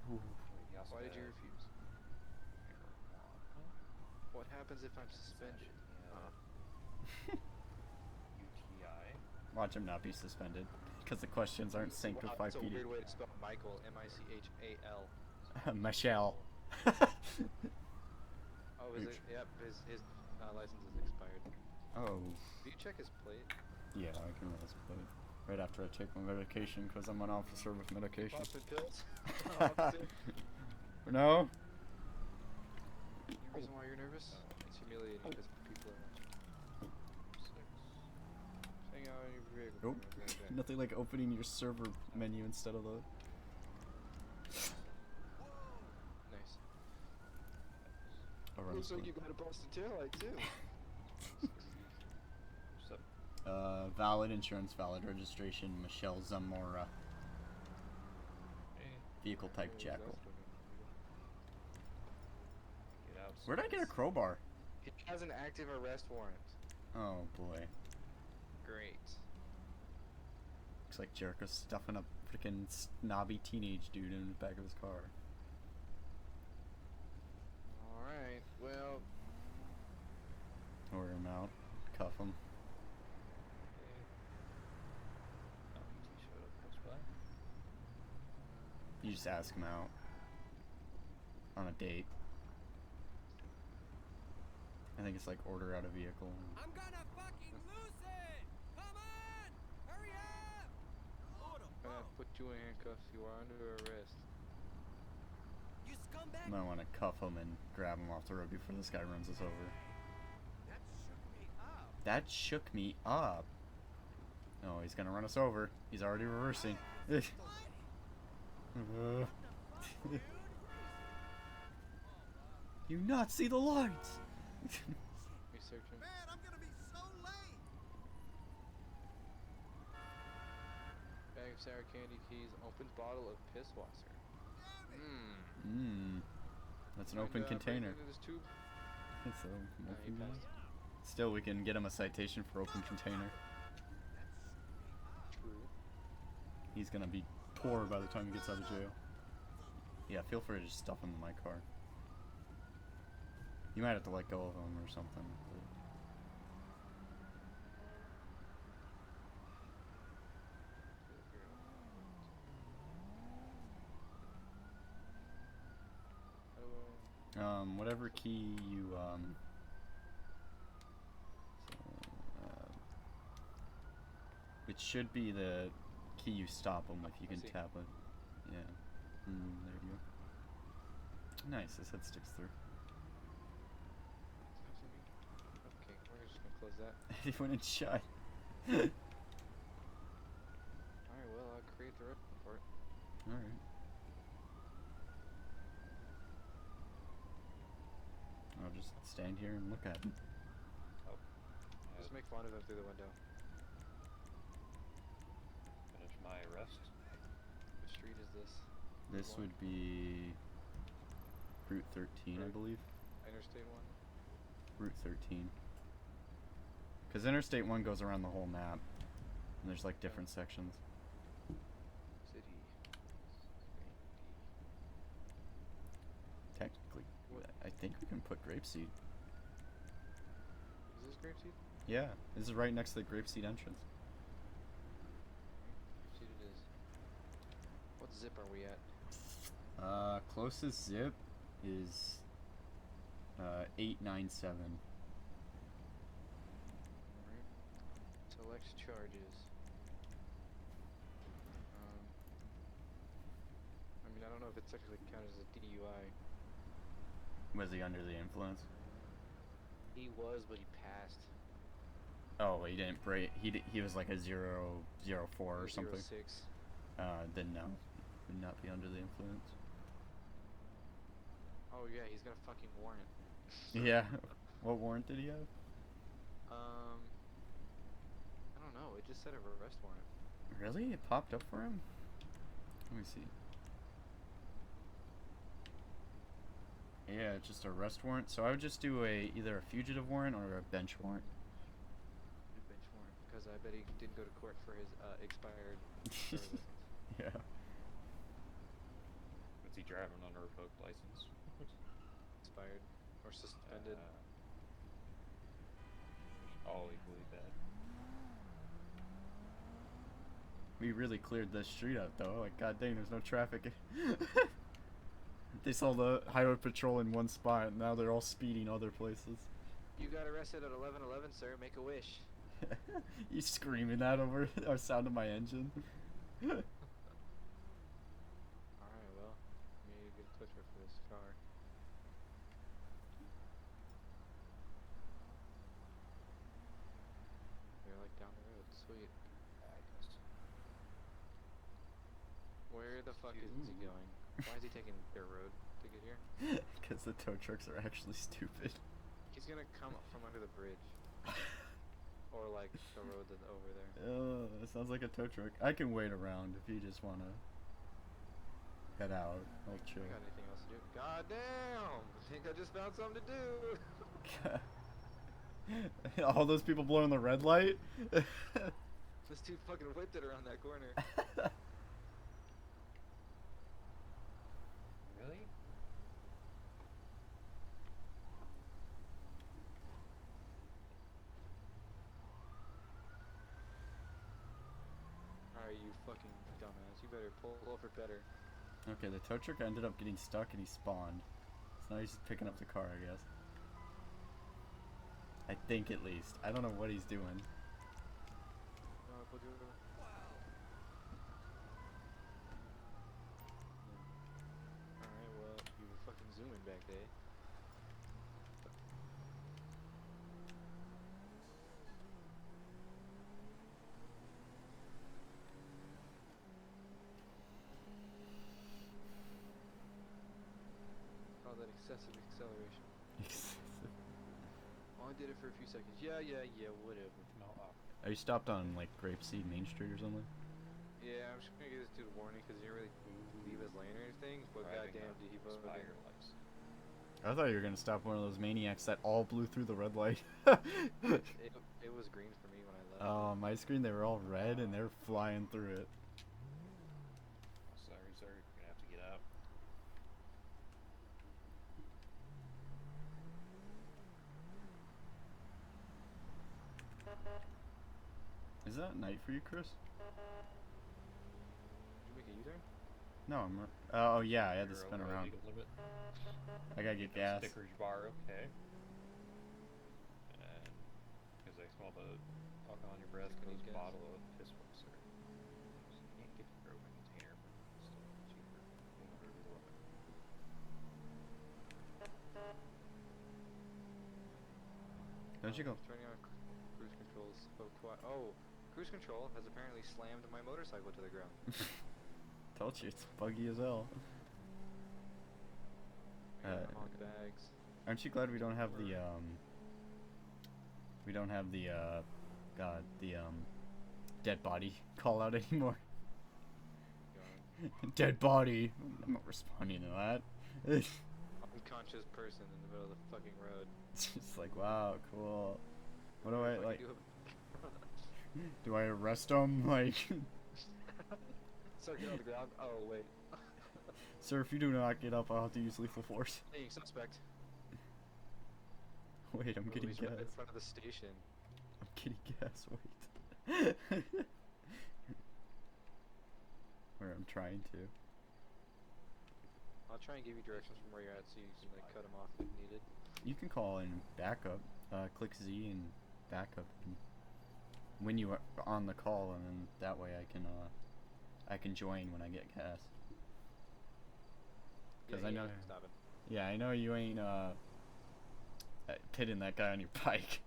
Wait, he also Why did you has refuse? marijuana, What happens if I'm suspended? UTI. Watch him not be suspended. Because the questions aren't synced with Wow, that's a 5PD. weird way to spell Michael. M-I-C-H-A-L. Michelle. Oh, is it? Yep, his license is expired. Oh. Do you check his plate? Yeah, I can run this plate. Right after I take my medication, because I'm an officer with medication. Popping pills? Officer? No? Any reason why you're nervous? It's humiliating because people are watching. 6. Hang out in your vehicle. Nope. for me, I'll be right back. Nothing like opening your server menu instead of the... Nice. Oh, run Looks this like one. you got a busted taillight too. What's up? Valid insurance, valid registration, Michelle Zamora. Hey, Vehicle type Oh, Jackal. that's fucking- get out. Where'd I get a Spence. crowbar? He has an active arrest warrant. Oh boy. Great. Looks like Jericho's stuffing a freaking snobby teenage dude in the back of his car. Alright, well, Order him out. Cuff him. Oh, ET showed up close by. You just ask him out. On a date. I think it's like order out a vehicle. I'm gonna fucking lose it! Come on! Hurry up! Lord I'm gonna above, put you in handcuffs. You are under arrest. you scumbag! You might want to cuff him and grab him off the road before this guy runs us over. That shook me up. That shook me up. Oh, he's gonna run us over. He's already reversing. What the fuck, dude? You not see the lights? Research him. Man, I'm gonna be so late. Bag of sour candy keys, open bottle of piss washer. Damn it. Mmm. That's an open container. This tube. It's an Nah, he open passed. Still, we can get him a citation for open container. True. He's gonna be poor by the time he gets out of jail. Yeah, feel free to just stuff him in my car. You might have to let go of him or something. Whatever key you, it should be the key you stop them with. You I can see. tap it. Yeah. There you go. Nice, this head sticks through. Okay, we're just gonna close that. He went and shut. Alright, well, I'll create the road for it. Alright. I'll just stand here and look at him. Oh. Just make fun of him through the window. Finish my rest. What street is this? This One? would be Route 13, I Right. believe. Interstate 1? Route 13. Because Interstate 1 goes around the whole map. And there's like different sections. City. Technically, What? I think we can put grapeseed. Is this grapeseed? Yeah, this is right next to the grapeseed entrance. Grapeseed it is. What zip are we at? Closest zip is 897. Alright. Select charges. I mean, I don't know if it technically counts as a DUI. Was he under the influence? He was, but he passed. Oh, he didn't break. He was like a 004 or something. 06. Then no, would not be under the influence. Oh yeah, he's got a fucking warrant. Yeah. What warrant did he have? I don't know. It just said a arrest warrant. Really? It popped up for him? Let me see. Yeah, just a arrest warrant. So I would just do either a fugitive warrant or a bench warrant. A bench warrant, because I bet he didn't go to court for his expired driver's license. Yeah. Was he driving on a revoked license? Expired or suspended. All equally bad. We really cleared this street out though. Like, god dang, there's no traffic. They saw the highway patrol in one spot, and now they're all speeding other places. You got arrested at 11:11, sir. Make a wish. You screaming that over our sound of my engine? Alright, well, we need a good pusher for this car. They're like down the road. Sweet. Where the fuck is he going? Why is he taking their road to get here? Because the tow trucks are actually stupid. He's gonna come up from under the bridge. Or like the road that's over there. It sounds like a tow truck. I can wait around if you just want to head out. I'll chill. I got anything else to do? God damn! I think I just found something to do! All those people blowing the red light? This dude fucking whipped it around that corner. Really? Alright, you fucking dumbass. You better pull over better. Okay, the tow truck ended up getting stuck and he spawned. So now he's just picking up the car, I guess. I think at least. I don't know what he's doing. Pull you over. Alright, well, you were fucking zooming back there. Call that excessive acceleration. Only did it for a few seconds. Yeah, whatever. No. Are you stopped on like Grapeseed Main Street or something? Yeah, I'm just gonna give this dude a warning because he didn't really leave his lane or anything, but goddamn did he vote Expired lights. I thought you were gonna stop one of those maniacs that all blew through the red light. It was green for me when I left. On my screen they were all red and they're flying through it. Sorry, sir. You're gonna have to get out. Is that night for you, Chris? Did you make a U-turn? No, I'm not. Oh, yeah, I had to You're spin over the around. legal limit. I gotta get No gas. Stickers bar, okay. And because I smell the alcohol on your breath, Can you goes guess? bottle of piss sir. Can't get the broken container, but still cheaper. Being over the legal limit. Don't you go? Turning on cruise controls. Oh, cruise control has apparently slammed my motorcycle to the ground. Told you, it's buggy as hell. On bags. Aren't you glad we don't have the, God, the, dead body call out anymore? God. Dead body! I'm not responding to that. It's Unconscious person in the middle of the fucking road. just like, wow, cool. What do I, If like, can do I arrest him? Like, So get on the ground. Oh wait. sir, if you do not get up, I'll have to use lethal force. Hey, suspect. Wait, I'm Oh, getting he's gas. right in front of the station. I'm getting gas, wait. Or I'm trying to. I'll try and give you directions from where you're at so you can like cut him off if needed. You can call in backup. Click Z and backup. And when you are on the call, and then that way I can join when I get gas. Because I know. Stop it. Yeah, I know you ain't pitting that guy on your bike.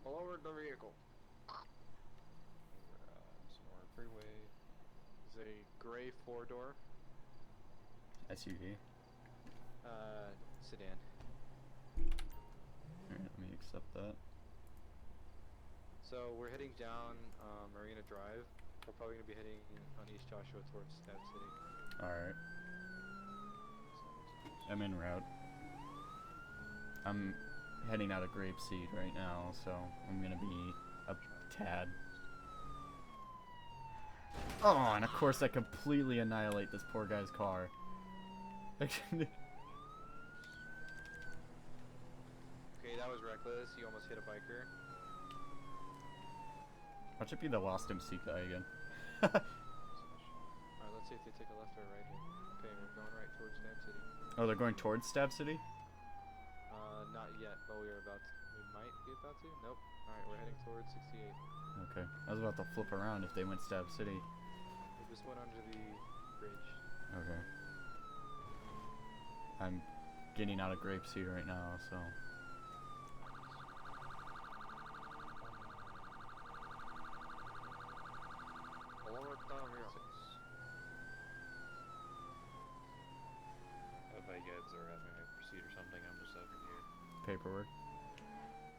Pull over the vehicle. Sonora Freeway. It's a gray 4-door SUV. sedan. Alright, let me accept that. So we're heading down Marina Drive. We're probably gonna be heading on East Joshua towards Stab City. Alright. I'm en route. I'm heading out of Grapeseed right now, so I'm gonna be a tad. Oh, and of course I completely annihilate this poor guy's car. Okay, that was reckless. You almost hit a biker. Watch it be the Lost MC guy again. Alright, let's see if they take a left or a right here. Okay, we're going right towards Stab City. Oh, they're going towards Stab City? Not yet, but we might be about to. Nope. Alright, we're heading towards 68. Okay. I was about to flip around if they went Stab City. We just went under the bridge. Okay. I'm getting out of Grapeseed right now, so. If I guys are having me proceed or something, I'm just over here. Paperwork.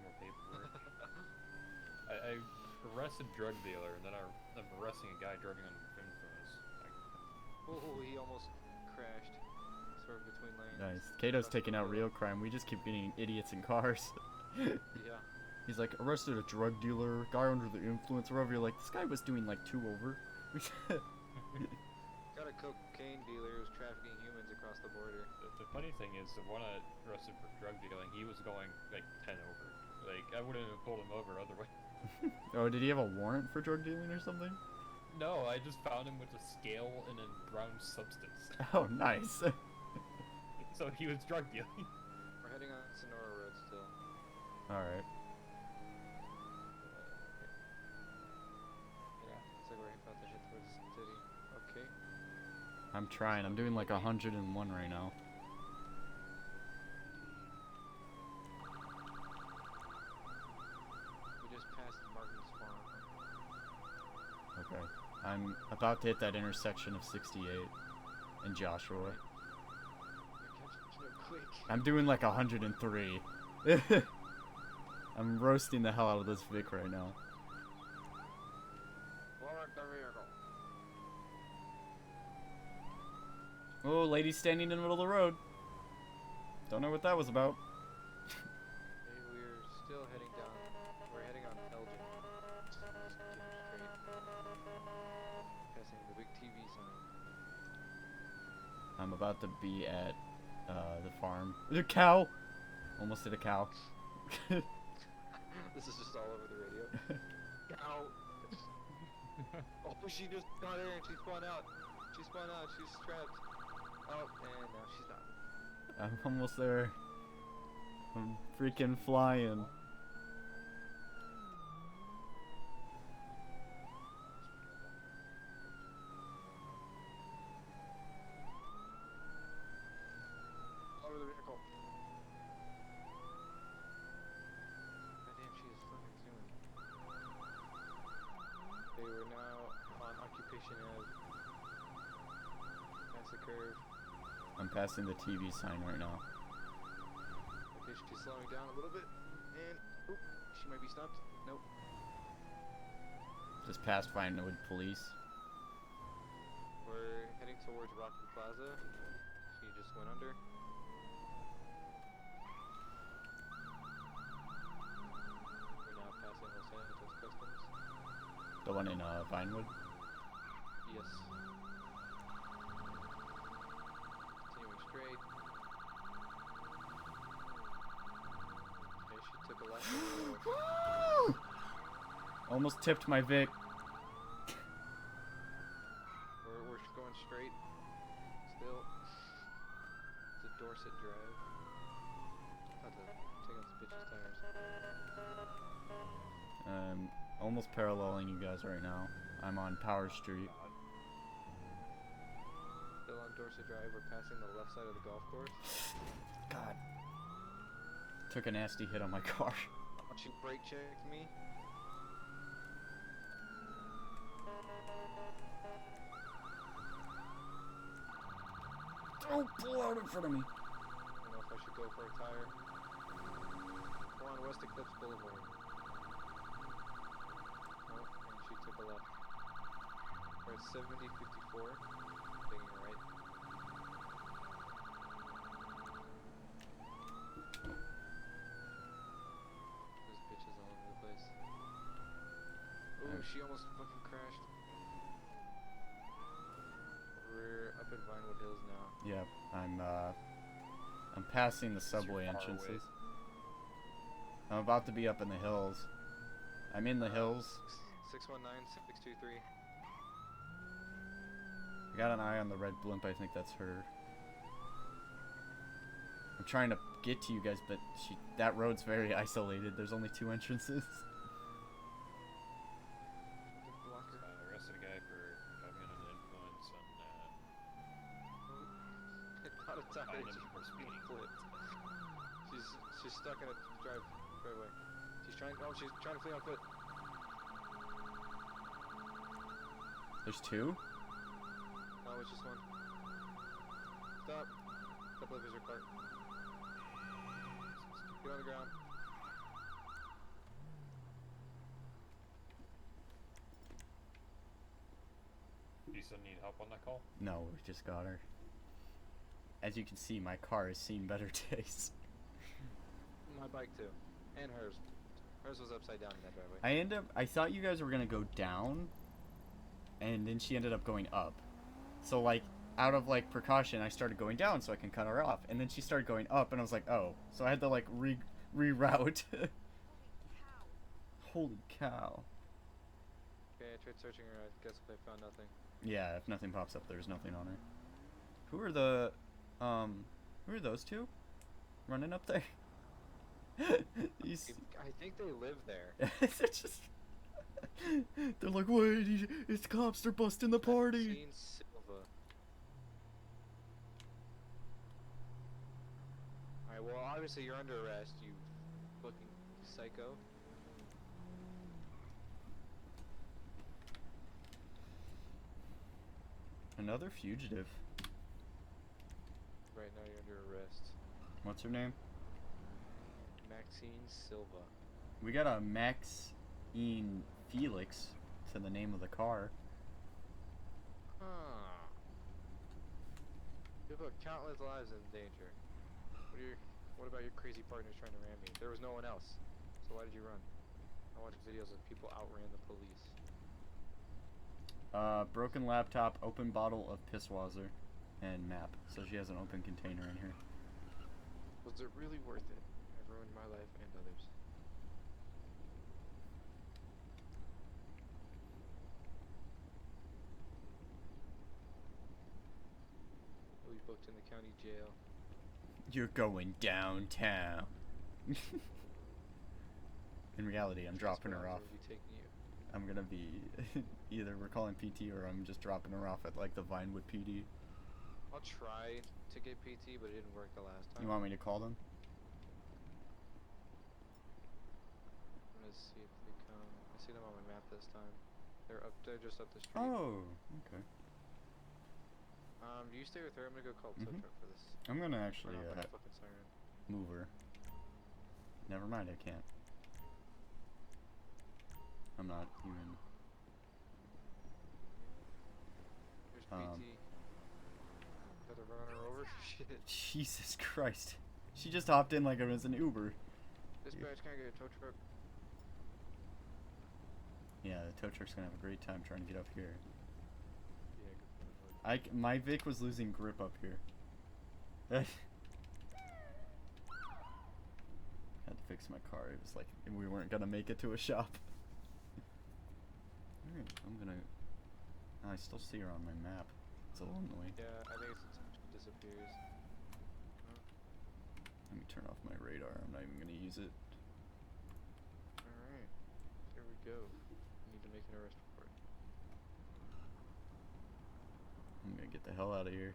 More paperwork. I arrested drug dealer, and then I'm arresting a guy driving under the influence. Oh, he almost crashed. Sort of between lanes. Nice. Kato's Across taking the out road. real crime. We just keep getting idiots in cars. Yeah. He's like, arrested a drug dealer, guy under the influence, whatever. You're like, this guy was doing like 2 over. Got a cocaine dealer who's trafficking humans across the border. The funny thing is, the one I arrested for drug dealing, he was going like 10 over. Like, I wouldn't have pulled him over otherwise. Oh, did he have a warrant for drug dealing or something? No, I just found him with a scale and a brown substance. Oh, nice. So he was drug dealing. We're heading on Sonora Road still. Alright. Yeah, looks like we're about to head towards the city. Okay. I'm trying. I'm doing like 101 right now. We just passed Martin's Farm. Okay. I'm about to hit that intersection of 68 in Joshua. We're catching up quick. I'm doing like 103. I'm roasting the hell out of this Vic right now. Lower the vehicle. Oh, lady standing in the middle of the road. Don't know what that was about. Okay, we're still heading down. We're heading on Elgin. Straight. Passing the big TV sign. I'm about to be at the farm. The cow! Almost hit a cow. This is just all over the radio. Ow! Oh, she just got her and she spun out. She spun out. She's trapped. Oh, and now she's not. I'm almost there. I'm freaking flying. Over the vehicle. Goddamn, she is fucking zooming. They were now on Occupation Ave. Past the curve. I'm passing the TV sign right now. Okay, she's slowing down a little bit. And, oop, she might be stopped. Nope. Just past Vinewood Police. We're heading towards Rockwood Plaza. She just went under. We're now passing Los Santos Customs. The one in Vinewood. Yes. Continuing straight. Okay, she took a left. Almost tipped my Vic. We're going straight. Still. It's a Dorset Drive. About to take out this bitch's tires. Almost paralleling you guys right now. I'm on Power Street. Still on Dorset Drive. We're passing the left side of the golf course. God. Took a nasty hit on my car. She brake checked me. Don't pull out in front of me. I don't know if I should go for a tire. We're on West Eclipse Boulevard. Oh, and she took a left. We're at 7054. Taking a right. There's bitches all over the place. Ooh, she almost fucking crashed. We're up at Vinewood Hills now. Yep, I'm passing the subway far entrances. away. I'm about to be up in the hills. I'm in the hills. 619-623. I got an eye on the red blimp. I think that's her. I'm trying to get to you guys, but that road's very isolated. There's only 2 entrances. Blocker. Arrested a guy for driving under the influence and Not a tire. Fine, Just for speeding. flipped. She's stuck in a driveway. She's trying to flee on foot. There's 2? No, it's just one. Stop. Stop the visitor cart. Get on the ground. Do you still need help on that call? No, we just got her. As you can see, my car has seen better days. My bike too. And hers. Hers was upside down in that driveway. I thought you guys were gonna go down, and then she ended up going up. So like, out of like precaution, I started going down so I can cut her off, and then she started going up, and I was like, oh, so I had to like reroute. Holy cow. Okay, I tried searching her. I guess I found nothing. Yeah, if nothing pops up, there's nothing on her. Who are those 2 running up there? You see- I think they live there. they're just they're like, wait, it's cops, they're busting the party. Maxine Silva. Alright, well, obviously you're under arrest, you fucking psycho. Another fugitive. Right now you're under arrest. What's her name? Maxine Silva. We got a Maxine Felix to the name of the car. Huh. You put countless lives in danger. What about your crazy partners trying to ram me? There was no one else. So why did you run? I watched videos of people outran the police. Broken laptop, open bottle of pisswazer, and map. So she has an open container in here. Was it really worth it? I ruined my life and others. in the county jail. You're going downtown. In reality, I'm dropping her off. Will be taking you. I'm gonna be either we're calling PT or I'm just dropping her off at like the Vinewood PD. I'll try to get PT, but it didn't work the last time. You want me to call them? I'm gonna see if they come. I see them on my map this time. They're up there, just up the street. Oh, okay. Do you stay with her? I'm gonna go call Mhm. tow truck for this. I'm gonna Turn actually off my fucking siren. move her. Never mind, I can't. I'm not even. There's PT. Got to run her over. Shit. Jesus Christ. She just hopped in like it was an Uber. Dispatch, can I get a tow truck? Yeah, the tow truck's gonna have a great time trying to get up here. Yeah, My Vic was losing grip up here. Had to fix my car. It was like we weren't gonna make it to a shop. Alright, I'm gonna. Oh, I still see her on my map. It's a little annoying. Yeah, I think it's disappears. Let me turn off my radar. I'm not even gonna use it. Alright. Here we go. Need to make an arrest report. I'm gonna get the hell out of here.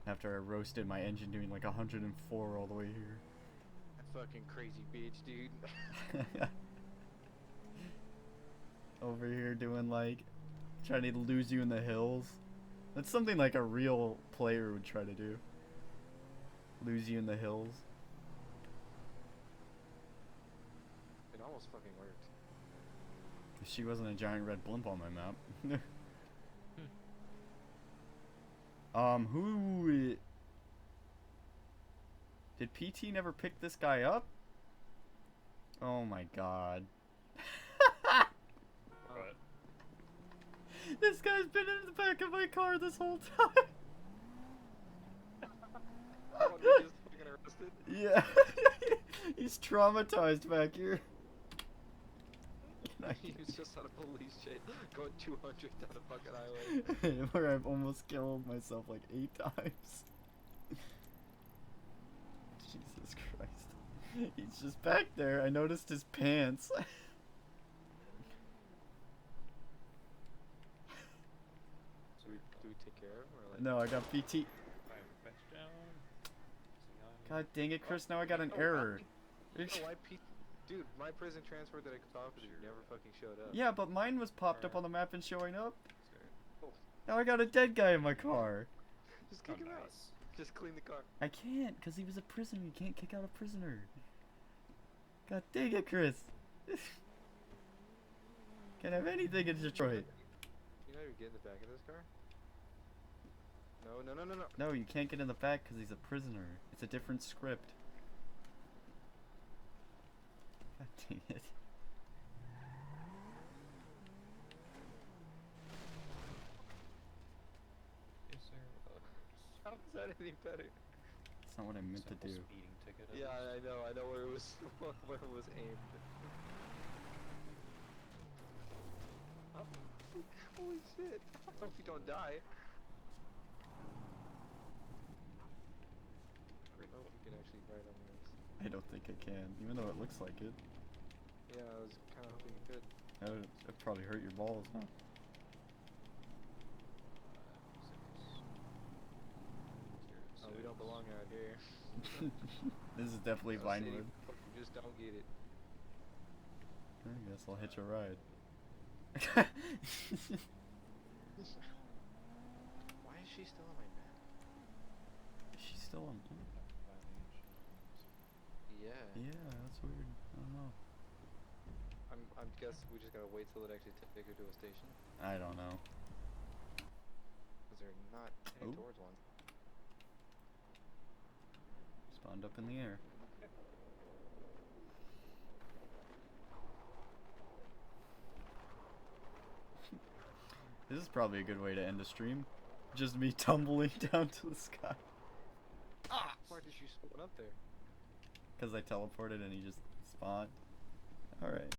After I roasted my engine doing like 104 all the way here. That fucking crazy bitch, dude. Over here doing like trying to lose you in the hills. That's something like a real player would try to do. Lose you in the hills. It almost fucking worked. If she wasn't a giant red blimp on my map. Who did PT never pick this guy up? Oh my god. What? This guy's been in the back of my car this whole time. Oh, you just fucking arrested? Yeah. He's traumatized back here. He was just on a police chase, going 200 down a fucking highway. Where I've almost killed myself like 8 times. Jesus Christ. He's just back there. I noticed his pants. Do we take care of him or like? No, I got PT. God dang it, Chris. Now I got an error. You know why Dude, my prison transport that I talked to never fucking showed up. Yeah, but mine was popped up on the map and showing up. Oh, Now I got a dead guy in my car. just kick him out. Just clean the car. I can't, because he was a prisoner. You can't kick out a prisoner. God dang it, Chris. Can't have anything in Detroit. You know you get in the back of this car? No. No, you can't get in the back because he's a prisoner. It's a different script. God dang it. How is that any better? That's not what I meant to do. Speeding ticket. at Yeah, least. I know where it was where it was aimed. Oh, holy shit. I hope you don't die. I don't know if you can actually ride on this. I don't think I can, even though it looks like it. Yeah, I was kind of hoping you could. That'd probably hurt your balls, huh? Oh, we don't belong out here. This is definitely No city, Vinewood. you just don't get it. I guess I'll hitch a ride. Why is she still on my map? She's still on. Yeah. Yeah, that's weird. I don't know. I'm guess we just gotta wait till it actually takes her to a station. I don't know. Cause they're not heading Oh. towards one. Spawned up in the air. This is probably a good way to end a stream. Just me tumbling down to the sky. Ah! Why did you spawn up there? Because I teleported and he just spawned. Alright.